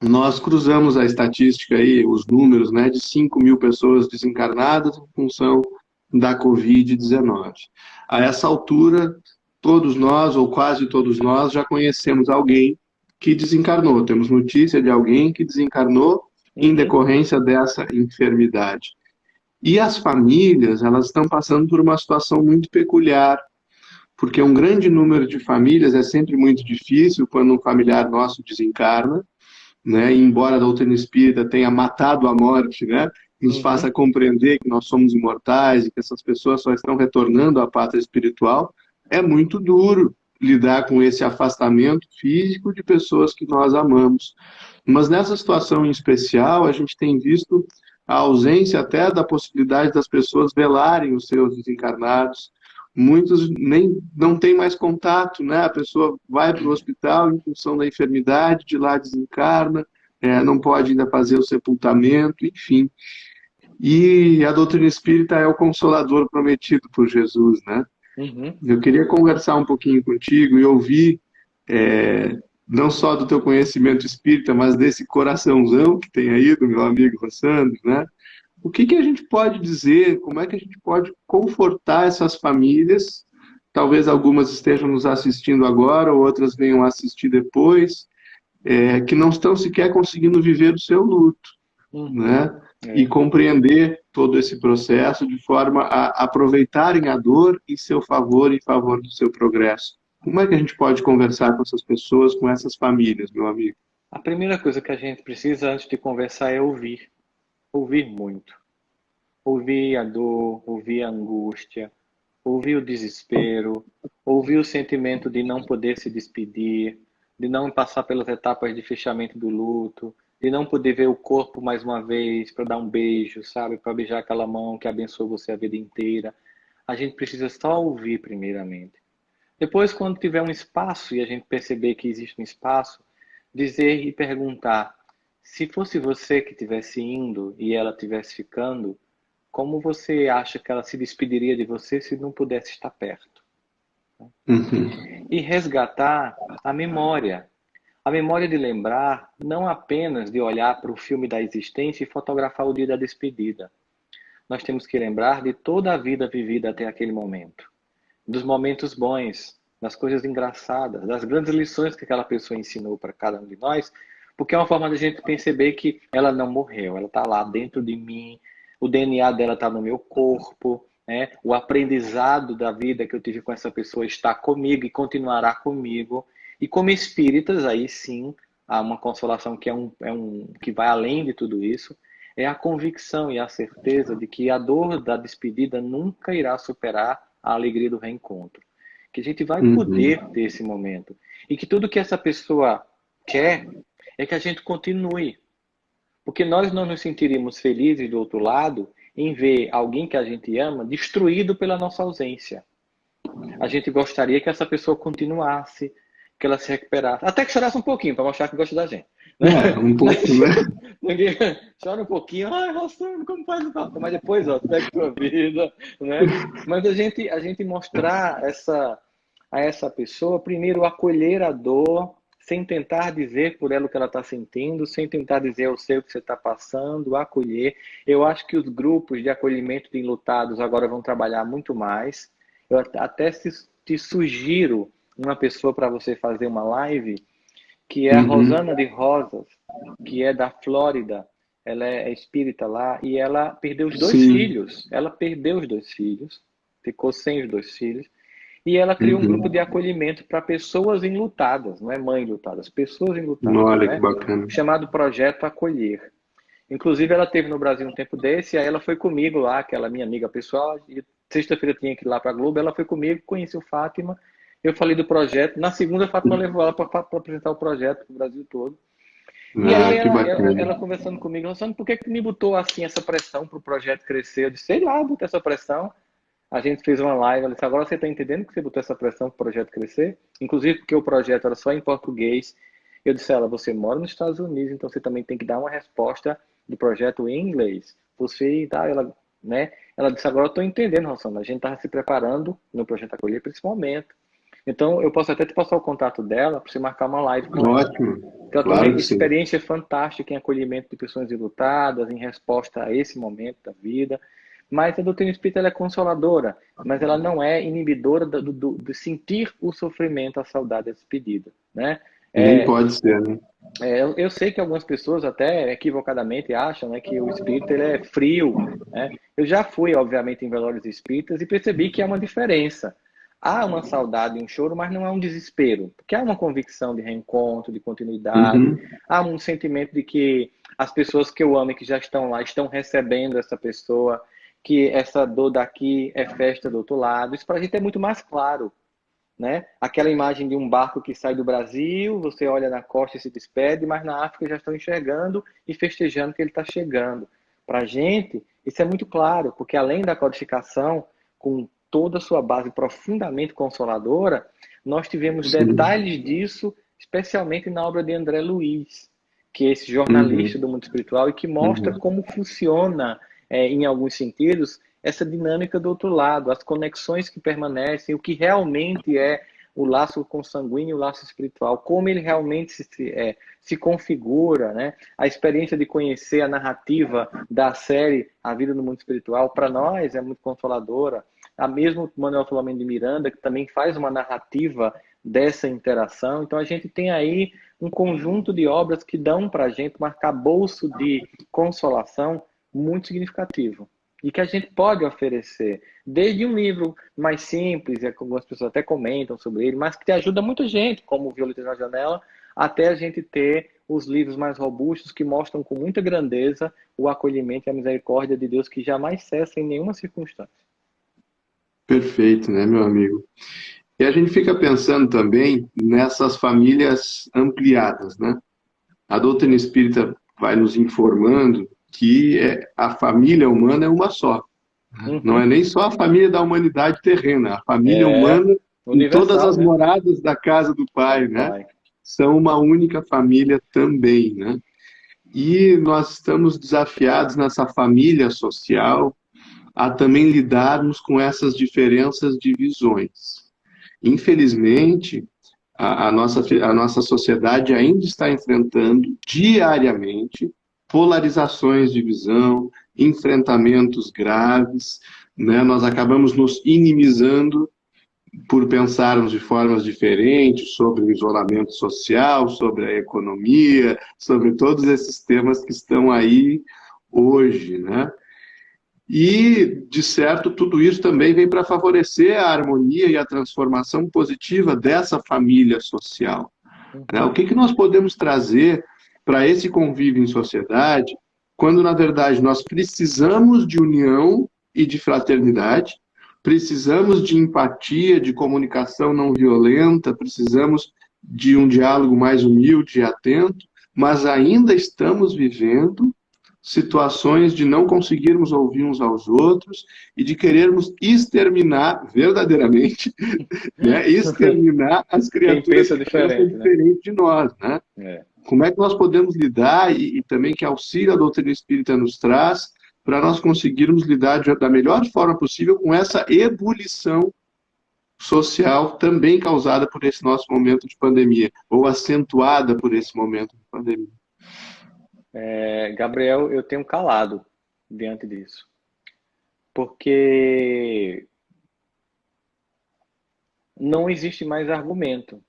nós cruzamos a estatística aí, os números, né, de 5 mil pessoas desencarnadas em função da Covid-19. A essa altura, todos nós, ou quase todos nós, já conhecemos alguém que desencarnou. Temos notícia de alguém que desencarnou em Uhum. decorrência dessa enfermidade. E as famílias, elas estão passando por uma situação muito peculiar, porque um grande número de famílias é sempre muito difícil quando um familiar nosso desencarna, né? E embora a doutrina espírita tenha matado a morte, né? Nos Uhum. faça compreender que nós somos imortais e que essas pessoas só estão retornando à pátria espiritual, é muito duro lidar com esse afastamento físico de pessoas que nós amamos. Mas nessa situação em especial, a gente tem visto a ausência até da possibilidade das pessoas velarem os seus desencarnados. Muitos nem não têm mais contato, né? A pessoa vai para o hospital em função da enfermidade, de lá desencarna, não pode ainda fazer o sepultamento, enfim. E a doutrina espírita é o consolador prometido por Jesus, né? Uhum. Eu queria conversar um pouquinho contigo e ouvir, não só do teu conhecimento espírita, mas desse coraçãozão que tem aí do meu amigo Rossandro, né? O que que a gente pode dizer, como é que a gente pode confortar essas famílias? Talvez algumas estejam nos assistindo agora, outras venham assistir depois, que não estão sequer conseguindo viver o seu luto, Uhum. né? E É. compreender todo esse processo de forma a aproveitarem a dor em seu favor, em favor do seu progresso. Como é que a gente pode conversar com essas pessoas, com essas famílias, meu amigo? A primeira coisa que a gente precisa antes de conversar é ouvir. Ouvir muito. Ouvir a dor, ouvir a angústia, ouvir o desespero, ouvir o sentimento de não poder se despedir, de não passar pelas etapas de fechamento do luto, de não poder ver o corpo mais uma vez para dar um beijo, sabe? Para beijar aquela mão que abençoou você a vida inteira. A gente precisa só ouvir primeiramente. Depois, quando tiver um espaço e a gente perceber que existe um espaço, dizer e perguntar: se fosse você que estivesse indo e ela estivesse ficando, como você acha que ela se despediria de você se não pudesse estar perto? Uhum. E resgatar a memória. A memória de lembrar, não apenas de olhar para o filme da existência e fotografar o dia da despedida. Nós temos que lembrar de toda a vida vivida até aquele momento. Dos momentos bons, das coisas engraçadas, das grandes lições que aquela pessoa ensinou para cada um de nós, porque é uma forma de a gente perceber que ela não morreu, ela está lá dentro de mim, o DNA dela está no meu corpo, né? O aprendizado da vida que eu tive com essa pessoa está comigo e continuará comigo. E como espíritas, aí sim, há uma consolação que que vai além de tudo isso, é a convicção e a certeza de que a dor da despedida nunca irá superar a alegria do reencontro. Que a gente vai poder Uhum. ter esse momento. E que tudo que essa pessoa quer é que a gente continue. Porque nós não nos sentiríamos felizes do outro lado em ver alguém que a gente ama destruído pela nossa ausência. A gente gostaria que essa pessoa continuasse, que ela se recuperasse. Até que chorasse um pouquinho, para mostrar que gosta da gente. Né? Um pouco, né? Ninguém chora um pouquinho, ai, Rossano, como faz o papo? Mas depois, ó, segue tua vida, né? Mas a gente mostrar a essa pessoa, primeiro, acolher a dor, sem tentar dizer por ela o que ela está sentindo, sem tentar dizer eu sei o que você está passando, acolher. Eu acho que os grupos de acolhimento de enlutados agora vão trabalhar muito mais. Eu até te sugiro uma pessoa para você fazer uma live, que é a Uhum. Rosana de Rosas, que é da Flórida. Ela é espírita lá e ela perdeu os dois Sim. filhos. Ela perdeu os dois filhos, ficou sem os dois filhos. E ela criou um grupo de Uhum. acolhimento para pessoas enlutadas, não é mães enlutadas, pessoas enlutadas, Olha que né? bacana. Chamado Projeto Acolher. Inclusive, ela teve no Brasil um tempo desse, e aí ela foi comigo lá, aquela minha amiga pessoal, e sexta-feira tinha que ir lá para a Globo, ela foi comigo, conheceu Fátima, eu falei do projeto. Na segunda, a Fátima levou ela para apresentar o projeto para o Brasil todo. E aí Que ela bacana. conversando comigo, Rosane, por que que me botou assim essa pressão para o projeto crescer? Eu disse, sei lá, botou essa pressão. A gente fez uma live, ela disse, agora você está entendendo que você botou essa pressão para o projeto crescer? Inclusive porque o projeto era só em português. Eu disse a ela, você mora nos Estados Unidos, então você também tem que dar uma resposta do projeto em inglês. Você, tá, ela, né? Ela disse, agora eu estou entendendo, Rosana, a gente estava se preparando no projeto Acolher para esse momento. Então, eu posso até te passar o contato dela para você marcar uma live com ela. Ótimo. Porque ela tem uma Claro que sim. experiência fantástica em acolhimento de pessoas enlutadas, em resposta a esse momento da vida. Mas a doutrina espírita ela é consoladora, mas ela não é inibidora de sentir o sofrimento, a saudade, a despedida, né? Nem pode ser, né? Eu sei que algumas pessoas até equivocadamente acham, né, que o espírita ele é frio, né? Eu já fui, obviamente, em velórios espíritas e percebi que há uma diferença. Há uma saudade e um choro, mas não é um desespero, porque há uma convicção de reencontro, de continuidade, Uhum. há um sentimento de que as pessoas que eu amo e que já estão lá estão recebendo essa pessoa, que essa dor daqui é festa do outro lado. Isso para a gente é muito mais claro, né? Aquela imagem de um barco que sai do Brasil, você olha na costa e se despede, mas na África já estão enxergando e festejando que ele está chegando. Para a gente, isso é muito claro, porque além da codificação, com toda a sua base profundamente consoladora, nós tivemos Sim. detalhes disso, especialmente na obra de André Luiz, que é esse jornalista Uhum. do mundo espiritual e que mostra Uhum. como funciona, em alguns sentidos, essa dinâmica do outro lado, as conexões que permanecem, o que realmente é o laço consanguíneo, o laço espiritual, como ele realmente se configura, né? A experiência de conhecer a narrativa da série A Vida no Mundo Espiritual, para nós é muito consoladora. A mesmo Manuel Filomeno de Miranda, que também faz uma narrativa dessa interação. Então a gente tem aí um conjunto de obras que dão para a gente um arcabouço de consolação muito significativo e que a gente pode oferecer, desde um livro mais simples, que algumas pessoas até comentam sobre ele, mas que te ajuda muita gente, como o Violeta na Janela, até a gente ter os livros mais robustos que mostram com muita grandeza o acolhimento e a misericórdia de Deus que jamais cessa em nenhuma circunstância. Perfeito, né, meu amigo? E a gente fica pensando também nessas famílias ampliadas, né? A doutrina espírita vai nos informando que a família humana é uma só. Não é Uhum. nem só a família da humanidade terrena, a família É humana em todas universal, as né? moradas da casa do Pai, Do né? Pai. São uma única família também, né? E nós estamos desafiados nessa família social a também lidarmos com essas diferenças de visões. Infelizmente, a nossa sociedade ainda está enfrentando diariamente polarizações de visão, enfrentamentos graves, né? Nós acabamos nos inimizando por pensarmos de formas diferentes sobre o isolamento social, sobre a economia, sobre todos esses temas que estão aí hoje, né? E, de certo, tudo isso também vem para favorecer a harmonia e a transformação positiva dessa família social, né? O Uhum. que que nós podemos trazer para esse convívio em sociedade, quando, na verdade, nós precisamos de união e de fraternidade, precisamos de empatia, de comunicação não violenta, precisamos de um diálogo mais humilde e atento, mas ainda estamos vivendo situações de não conseguirmos ouvir uns aos outros e de querermos exterminar verdadeiramente, né, exterminar as Quem criaturas pensa que pensam diferente, né? diferente de nós, né? É. Como é que nós podemos lidar e também que auxílio a doutrina espírita nos traz para nós conseguirmos lidar da melhor forma possível com essa ebulição social também causada por esse nosso momento de pandemia, ou acentuada por esse momento de pandemia. Gabriel, eu tenho calado diante disso, porque não existe mais argumento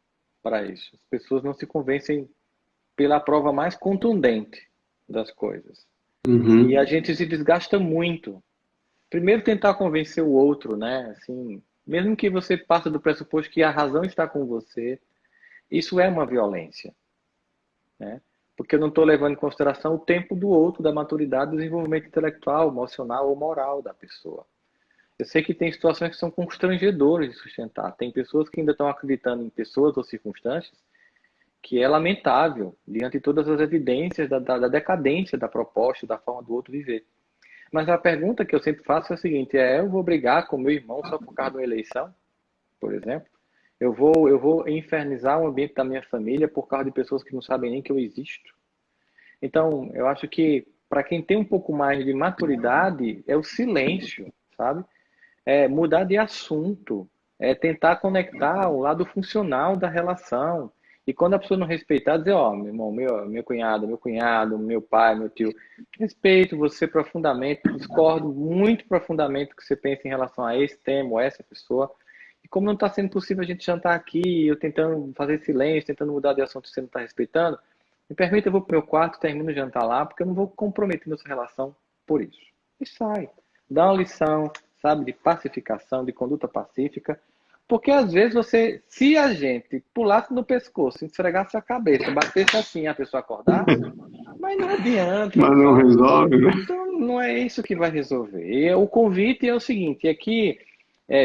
para isso. As pessoas não se convencem pela prova mais contundente das coisas. E a Uhum. gente se desgasta muito. Primeiro tentar convencer o outro, né? Assim, mesmo que você passe do pressuposto que a razão está com você, isso é uma violência, né? Porque eu não estou levando em consideração o tempo do outro, da maturidade, do desenvolvimento intelectual, emocional ou moral da pessoa. Eu sei que tem situações que são constrangedoras de sustentar. Tem pessoas que ainda estão acreditando em pessoas ou circunstâncias que é lamentável, diante de todas as evidências da decadência da proposta, da forma do outro viver. Mas a pergunta que eu sempre faço é a seguinte, eu vou brigar com meu irmão só por causa de uma eleição, por exemplo? Eu vou infernizar o ambiente da minha família por causa de pessoas que não sabem nem que eu existo? Então, eu acho que para quem tem um pouco mais de maturidade, é o silêncio, sabe? É mudar de assunto, é tentar conectar o lado funcional da relação. E quando a pessoa não respeitar, dizer, ó, meu irmão, meu cunhado, meu pai, meu tio, respeito você profundamente, discordo muito profundamente do que você pensa em relação a esse tema ou essa pessoa. E como não está sendo possível a gente jantar aqui, eu tentando fazer silêncio, tentando mudar de assunto, você não está respeitando, me permita, eu vou pro meu quarto, termino o jantar lá, porque eu não vou comprometer nossa relação por isso. E sai. Dá uma lição, sabe, de pacificação, de conduta pacífica, porque às vezes você, se a gente pulasse no pescoço, esfregasse a cabeça, batesse assim, a pessoa acordasse, mas não adianta. Mas não resolve, né? Então, não é isso que vai resolver. E o convite é o seguinte, é que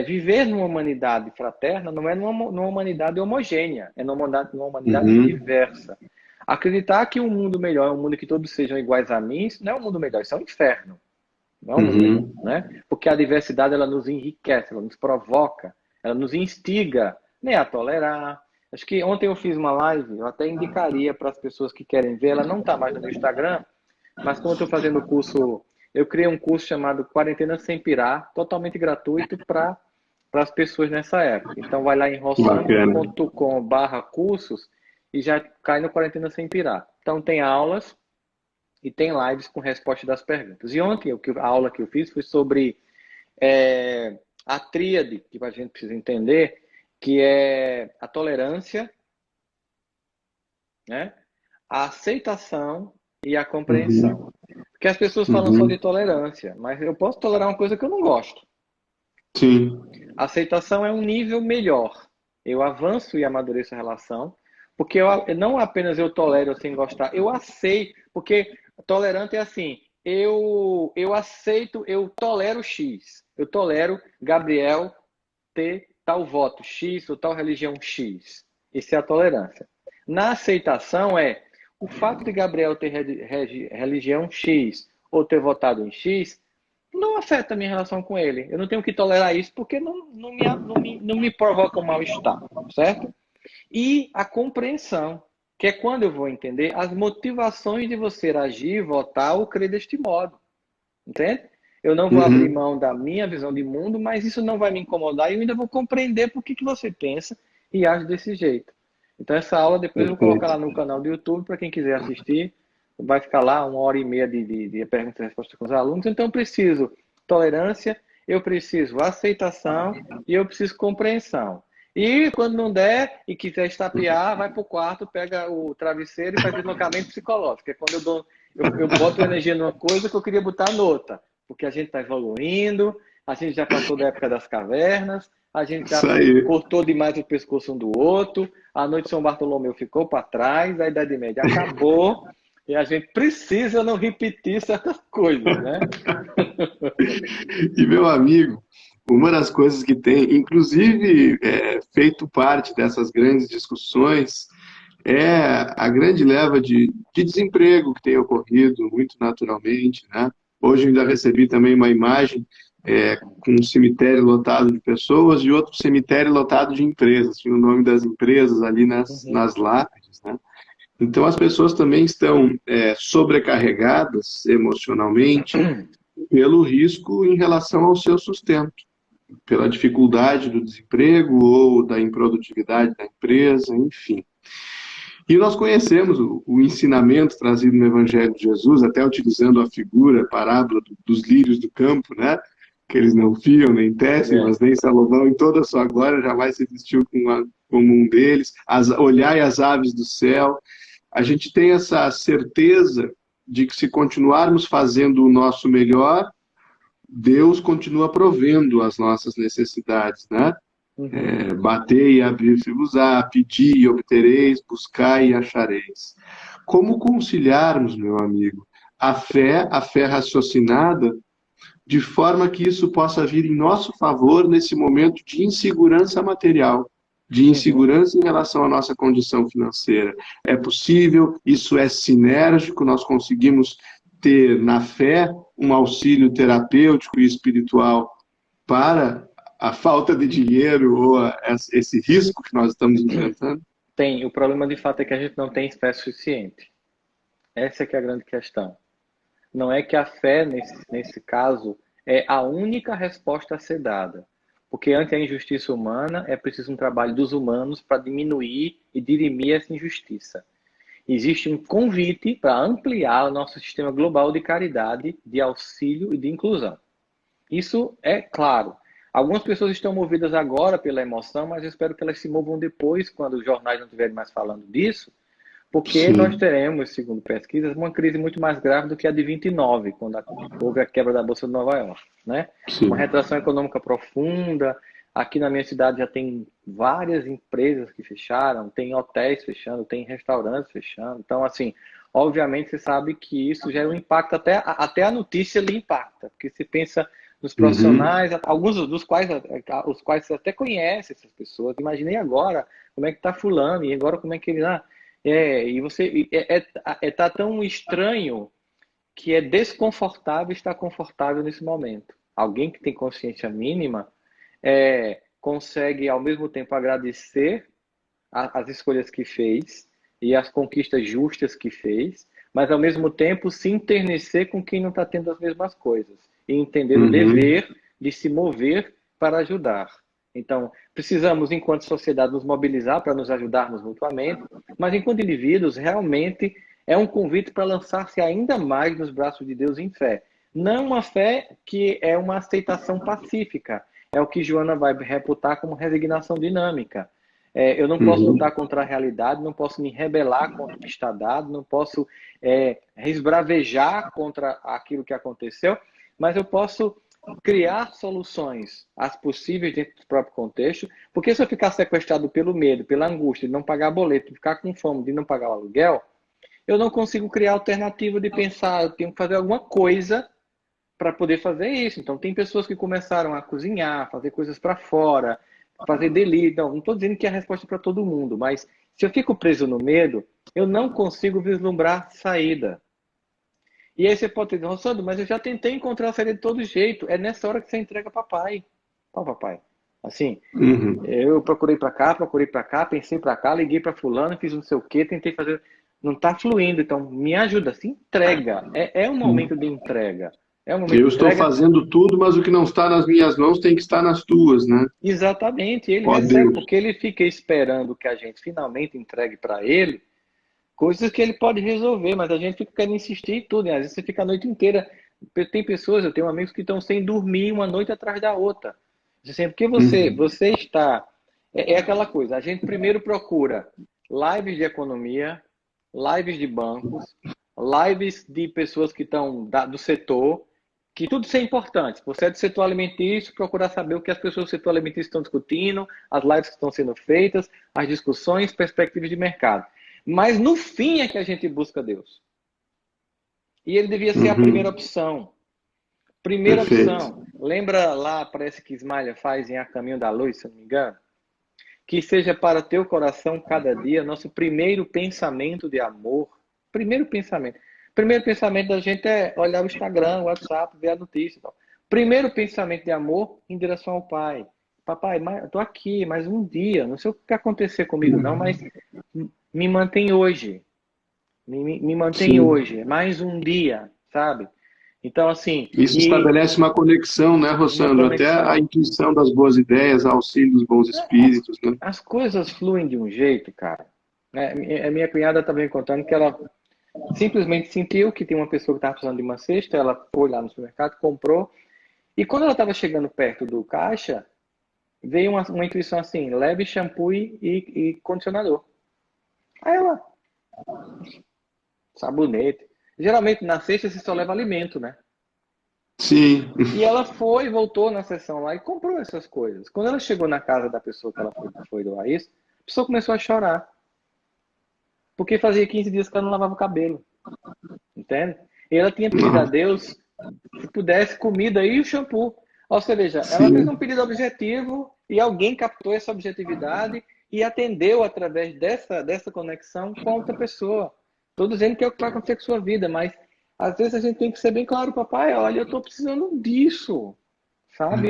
viver numa humanidade fraterna não é numa humanidade homogênea, é numa humanidade diversa. Acreditar que um mundo melhor é um mundo que todos sejam iguais a mim, isso não é um mundo melhor, isso é um inferno. Não é um mundo melhor, né? Porque a diversidade, ela nos enriquece, ela nos provoca, ela nos instiga, né, a tolerar. Acho que ontem eu fiz uma live, eu até indicaria para as pessoas que querem ver, ela não está mais no meu Instagram, mas como eu estou fazendo o curso, eu criei um curso chamado Quarentena Sem Pirar, totalmente gratuito para as pessoas nessa época. Então vai lá em rossano.com/cursos e já cai no Quarentena Sem Pirar. Então tem aulas e tem lives com resposta das perguntas. E ontem a aula que eu fiz foi sobre a tríade que a gente precisa entender, que é a tolerância, né? A aceitação e a compreensão. Porque as pessoas falam só de tolerância, mas eu posso tolerar uma coisa que eu não gosto. Sim. A aceitação é um nível melhor. Eu avanço e amadureço a relação, porque não apenas eu tolero sem gostar, eu aceito, porque tolerante é assim, eu aceito, eu tolero X, eu tolero Gabriel ter tal voto X ou tal religião X. Isso é a tolerância. Na aceitação o fato de Gabriel ter religião X ou ter votado em X não afeta a minha relação com ele. Eu não tenho que tolerar isso porque não me provoca um mal-estar, certo? E a compreensão, que é quando eu vou entender as motivações de você agir, votar ou crer deste modo. Entende? Eu não vou abrir mão da minha visão de mundo, mas isso não vai me incomodar e eu ainda vou compreender por que você pensa e age desse jeito. Então essa aula depois eu vou colocar lá no canal do YouTube para quem quiser assistir. Vai ficar lá 1h30 de perguntas e respostas com os alunos. Então eu preciso tolerância, eu preciso aceitação e eu preciso compreensão. E quando não der e quiser estapear, vai para o quarto, pega o travesseiro e faz deslocamento psicológico. É quando eu boto energia numa coisa que eu queria botar noutra. Porque a gente está evoluindo, a gente já passou da época das cavernas, a gente já cortou demais o pescoço um do outro, a noite de São Bartolomeu ficou para trás, a Idade Média acabou, e a gente precisa não repetir certas coisas, né? E, meu amigo, uma das coisas que tem, inclusive, feito parte dessas grandes discussões, é a grande leva de desemprego que tem ocorrido muito naturalmente, né? Hoje eu ainda recebi também uma imagem com um cemitério lotado de pessoas e outro cemitério lotado de empresas. Tinha o nome das empresas ali nas lápides, né? Então as pessoas também estão sobrecarregadas emocionalmente pelo risco em relação ao seu sustento, pela dificuldade do desemprego ou da improdutividade da empresa, enfim. E nós conhecemos o ensinamento trazido no Evangelho de Jesus, até utilizando a figura, a parábola dos lírios do campo, né? Que eles não fiam nem tecem, mas nem Salomão em toda a sua glória jamais se vestiu como um deles. Olhai as aves do céu. A gente tem essa certeza de que se continuarmos fazendo o nosso melhor, Deus continua provendo as nossas necessidades, né? Batei e abrir-se-vos-á, pedi e obtereis, buscai e achareis. Como conciliarmos, meu amigo, a fé raciocinada de forma que isso possa vir em nosso favor nesse momento de insegurança material, de Uhum. insegurança em relação à nossa condição financeira. É possível, isso é sinérgico, nós conseguimos ter na fé um auxílio terapêutico e espiritual para a falta de dinheiro ou esse risco que nós estamos enfrentando? Tem. O problema de fato é que a gente não tem fé suficiente. Essa é que é a grande questão. Não é que a fé, nesse caso, é a única resposta a ser dada. Porque ante a injustiça humana, é preciso um trabalho dos humanos para diminuir e dirimir essa injustiça. Existe um convite para ampliar o nosso sistema global de caridade, de auxílio e de inclusão. Isso é claro. Algumas pessoas estão movidas agora pela emoção, mas eu espero que elas se movam depois, quando os jornais não estiverem mais falando disso, porque nós Sim. teremos, segundo pesquisas, uma crise muito mais grave do que a de 29, quando houve a quebra da Bolsa de Nova York, né? Uma Sim. retração econômica profunda. Aqui na minha cidade já tem várias empresas que fecharam, tem hotéis fechando, tem restaurantes fechando. Então, assim, obviamente você sabe que isso gera um impacto, até a notícia lhe impacta, porque você pensa nos Uhum. profissionais, alguns dos quais, os quais você até conhece essas pessoas. Imaginei agora como é que está fulano, e agora como é que ele... e você tá tão estranho que é desconfortável estar confortável nesse momento. Alguém que tem consciência mínima consegue ao mesmo tempo agradecer as escolhas que fez e as conquistas justas que fez, mas ao mesmo tempo se enternecer com quem não está tendo as mesmas coisas e entender o Uhum. dever de se mover para ajudar. Então, precisamos, enquanto sociedade, nos mobilizar para nos ajudarmos mutuamente, mas enquanto indivíduos, realmente é um convite para lançar-se ainda mais nos braços de Deus em fé. Não uma fé que é uma aceitação pacífica, é o que Joana vai reputar como resignação dinâmica. Eu não posso lutar Uhum. contra a realidade, não posso me rebelar contra o que está dado, não posso resbravejar contra aquilo que aconteceu, mas eu posso criar soluções, as possíveis dentro do próprio contexto, porque se eu ficar sequestrado pelo medo, pela angústia de não pagar boleto, de ficar com fome, de não pagar o aluguel, eu não consigo criar alternativa de pensar, eu tenho que fazer alguma coisa para poder fazer isso. Então, tem pessoas que começaram a cozinhar, fazer coisas para fora, fazer delivery. Não estou dizendo que é a resposta para todo mundo, mas se eu fico preso no medo, eu não consigo vislumbrar saída. E aí você pode dizer, Rossandro, mas eu já tentei encontrar a saída de todo jeito. É nessa hora que você entrega papai. Ó, papai. Assim, Uhum. eu procurei para cá, pensei para cá, liguei para fulano, fiz não sei o quê, tentei fazer. Não está fluindo, então me ajuda, se entrega. É um momento de entrega. É um momento Eu de estou entrega. fazendo tudo, mas o que não está nas minhas mãos tem que estar nas tuas, né? Exatamente, ele Ó recebe, Deus. porque ele fica esperando que a gente finalmente entregue para ele coisas que ele pode resolver, mas a gente fica querendo insistir em tudo, né? Às vezes você fica a noite inteira. Tem pessoas, eu tenho amigos que estão sem dormir uma noite atrás da outra. Assim, porque Uhum. você está. É aquela coisa, a gente primeiro procura lives de economia, lives de bancos, lives de pessoas que estão do setor, que tudo isso é importante. Se você é do setor alimentício, procurar saber o que as pessoas do setor alimentício estão discutindo, as lives que estão sendo feitas, as discussões, perspectivas de mercado. Mas no fim é que a gente busca Deus. E ele devia ser a primeira Uhum. opção. Primeira Perfeito. opção. Lembra lá, parece que Ismael faz em A Caminho da Luz, se não me engano? Que seja para teu coração cada dia nosso primeiro pensamento de amor. Primeiro pensamento. Primeiro pensamento da gente é olhar o Instagram, o WhatsApp, ver a notícia. Tal. Primeiro pensamento de amor em direção ao Pai. Papai, estou aqui mais um dia. Não sei o que vai acontecer comigo, não, mas me mantém hoje. Me mantém Sim. hoje. Mais um dia, sabe? Então, assim, Isso e estabelece uma conexão, né, uma Rossandro? Até a conexão. intuição das boas ideias, auxílio dos bons espíritos, né? As coisas fluem de um jeito, cara. A minha cunhada estava me contando que ela simplesmente sentiu que tinha uma pessoa que estava precisando de uma cesta, ela foi lá no supermercado, comprou, e quando ela estava chegando perto do caixa, veio uma intuição assim, leve shampoo e condicionador. Aí ela, sabonete. Geralmente na cesta você só leva alimento, né? Sim. E ela foi, voltou na sessão lá e comprou essas coisas. Quando ela chegou na casa da pessoa que ela foi doar isso, a pessoa começou a chorar. Porque fazia 15 dias que ela não lavava o cabelo. Entende? E ela tinha pedido a Não. Deus Se pudesse, comida e o shampoo. Ou seja, ela fez um pedido objetivo e alguém captou essa objetividade e atendeu através dessa conexão com a outra pessoa. Estou dizendo que é o que vai acontecer com a sua vida, mas às vezes a gente tem que ser bem claro, papai, olha, eu estou precisando disso, sabe?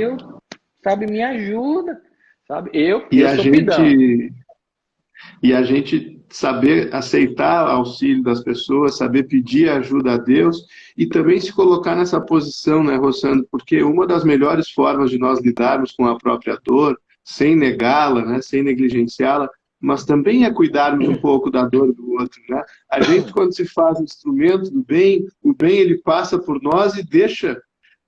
Sabe, me ajuda, sabe? Eu E a sou pidão. gente saber aceitar o auxílio das pessoas, saber pedir ajuda a Deus e também se colocar nessa posição, né, Rossandro? Porque uma das melhores formas de nós lidarmos com a própria dor, sem negá-la, né, sem negligenciá-la, mas também é cuidarmos um pouco da dor do outro, né? A gente, quando se faz instrumento do bem, o bem ele passa por nós e deixa,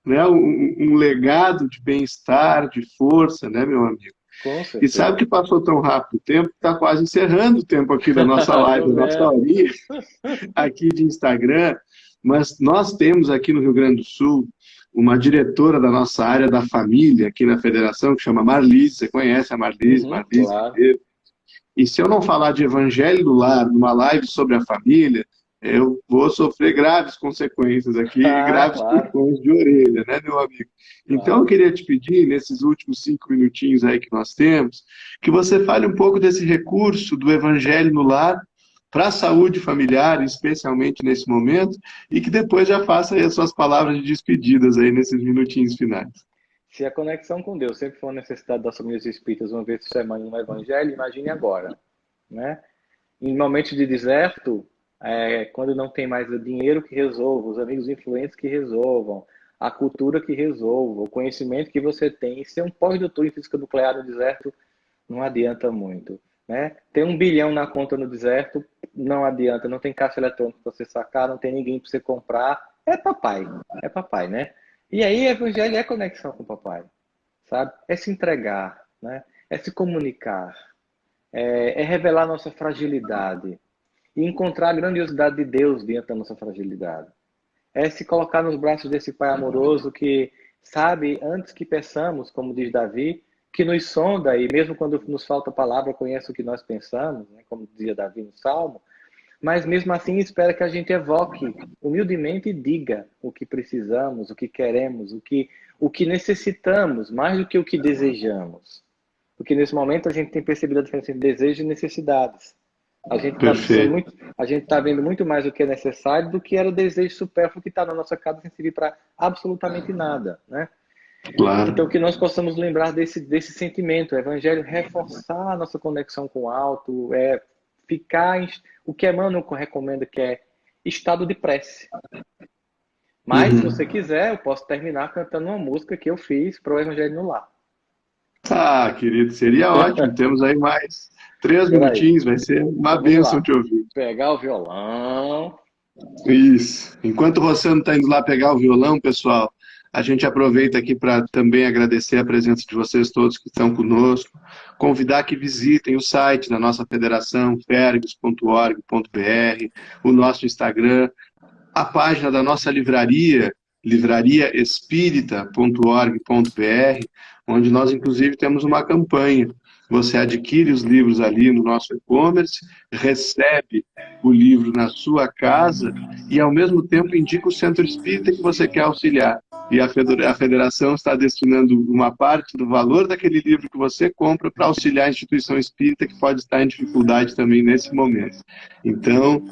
né, um legado de bem-estar, de força, né, meu amigo? Com E certeza. sabe que passou tão rápido o tempo, está quase encerrando o tempo aqui da nossa live, Tô da nossa vendo. horinha aqui de Instagram, mas nós temos aqui no Rio Grande do Sul uma diretora da nossa área da família aqui na federação, que chama Marlise, você conhece a Marlise, Uhum, Marlise claro. Ribeiro. E se eu não falar de Evangelho do Lar numa live sobre a família, eu vou sofrer graves consequências aqui, Ah, graves claro, puxões de orelha, né, meu amigo? Então, eu claro. queria te pedir, nesses últimos 5 minutinhos aí que nós temos, que você fale um pouco desse recurso do Evangelho no Lar para a saúde familiar, especialmente nesse momento, e que depois já faça aí as suas palavras de despedidas aí nesses minutinhos finais. Se a conexão com Deus sempre for uma necessidade das famílias espíritas uma vez por semana no Evangelho, imagine agora, né? Em momentos de deserto, quando não tem mais o dinheiro que resolva, os amigos influentes que resolvam, a cultura que resolva, o conhecimento que você tem, ser um pós-doutor em física nuclear no deserto não adianta muito, né? Ter 1 bilhão na conta no deserto não adianta, não tem caixa eletrônica para você sacar, não tem ninguém para você comprar, é papai, né? E aí, evangelho é conexão com o papai, sabe? É se entregar, né? É se comunicar, é revelar nossa fragilidade e encontrar a grandiosidade de Deus diante da nossa fragilidade. É se colocar nos braços desse Pai amoroso que sabe, antes que peçamos, como diz Davi, que nos sonda e mesmo quando nos falta palavra, conhece o que nós pensamos, né? Como dizia Davi no Salmo, mas mesmo assim espera que a gente evoque humildemente e diga o que precisamos, o que queremos, o que necessitamos, mais do que o que desejamos. Porque nesse momento a gente tem percebido a diferença entre desejo e necessidades. A gente está precisando Perfeito, muito, a gente está vendo muito mais o que é necessário do que era o desejo supérfluo que está na nossa casa sem servir para absolutamente nada, né? Então claro. que nós possamos lembrar desse sentimento, o Evangelho reforçar a nossa conexão com o alto, ficar em, o que Emmanuel recomenda que é estado de prece. Mas se você Uhum. quiser, eu posso terminar cantando uma música que eu fiz para o Evangelho no Lar. Ah, querido, seria ótimo. Temos aí mais 3 minutinhos, Espera aí. vai ser uma Então vamos bênção lá. te ouvir. Pegar o violão. Isso. Enquanto você não está indo lá pegar o violão, pessoal, a gente aproveita aqui para também agradecer a presença de vocês todos que estão conosco, convidar que visitem o site da nossa federação, fergus.org.br, o nosso Instagram, a página da nossa livraria, livrariaespírita.org.br, onde nós, inclusive, temos uma campanha. Você adquire os livros ali no nosso e-commerce, recebe o livro na sua casa e, ao mesmo tempo, indica o centro espírita que você quer auxiliar. E a federação está destinando uma parte do valor daquele livro que você compra para auxiliar a instituição espírita que pode estar em dificuldade também nesse momento. Então,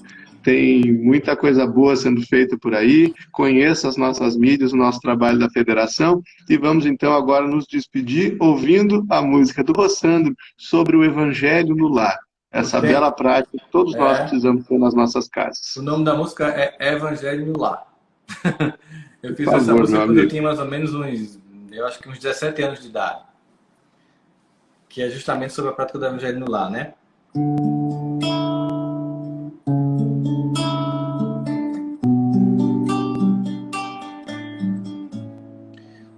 tem muita coisa boa sendo feita por aí. Conheça as nossas mídias, o nosso trabalho da federação. E vamos então agora nos despedir ouvindo a música do Rossandro sobre o Evangelho no Lar. O Essa tem, bela prática que todos nós é, precisamos ter nas nossas o casas. nome da música é Evangelho no Lar. Eu Por fiz essa favor, meu música quando eu amigo. tinha mais ou menos eu acho que uns 17 anos de idade, que é justamente sobre a prática do Evangelho no Lar, né?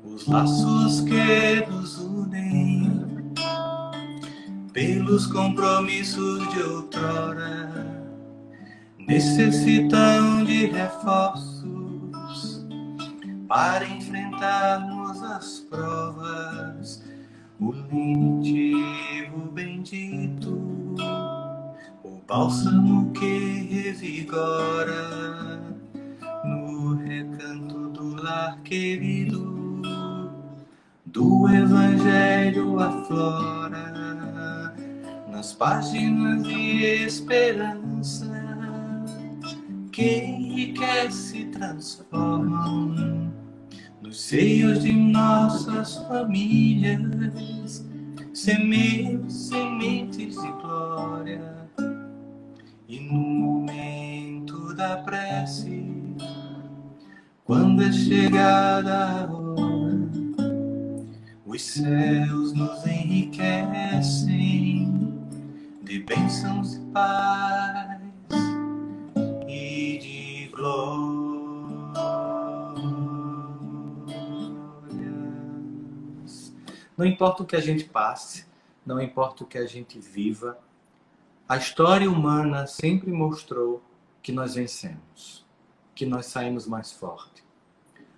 Os laços que nos unem pelos compromissos de outrora necessitam de reforços para enfrentarmos as provas. O lenitivo bendito, o bálsamo que revigora no recanto do lar querido, do Evangelho aflora nas páginas de esperança que enriquece e transformam nos seios de nossas famílias, semeiam sementes de glória. E no momento da prece, quando é chegada a hora, os céus nos enriquecem de bênçãos e paz e de glórias. Não importa o que a gente passe, não importa o que a gente viva, a história humana sempre mostrou que nós vencemos, que nós saímos mais fortes.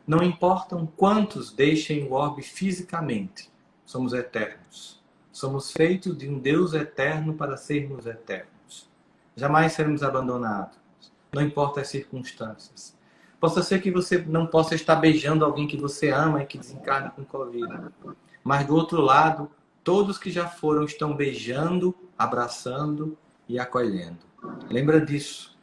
Não importam quantos deixem o orbe fisicamente, somos eternos. Somos feitos de um Deus eterno para sermos eternos. Jamais seremos abandonados, não importa as circunstâncias. Possa ser que você não possa estar beijando alguém que você ama e que desencarna com Covid. Mas do outro lado, todos que já foram estão beijando, abraçando e acolhendo. Lembra disso.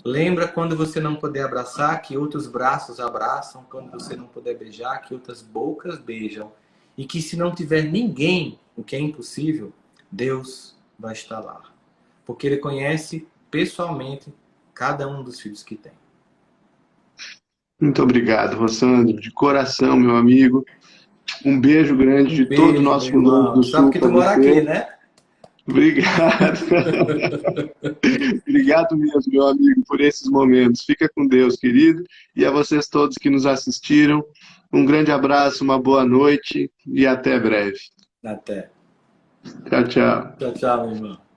Lembra quando você não puder abraçar, que outros braços abraçam. Quando você não puder beijar, que outras bocas beijam. E que se não tiver ninguém, o que é impossível, Deus vai estar lá. Porque Ele conhece pessoalmente cada um dos filhos que tem. Muito obrigado, Rossandro. De coração, meu amigo. Um beijo grande de todo o nosso Rio Grande do Sul. Sabe que tu mora aqui, né? Obrigado. Obrigado mesmo, meu amigo, por esses momentos. Fica com Deus, querido. E a vocês todos que nos assistiram, um grande abraço, uma boa noite e até breve. Até. Tchau, tchau. Tchau, tchau, meu irmão.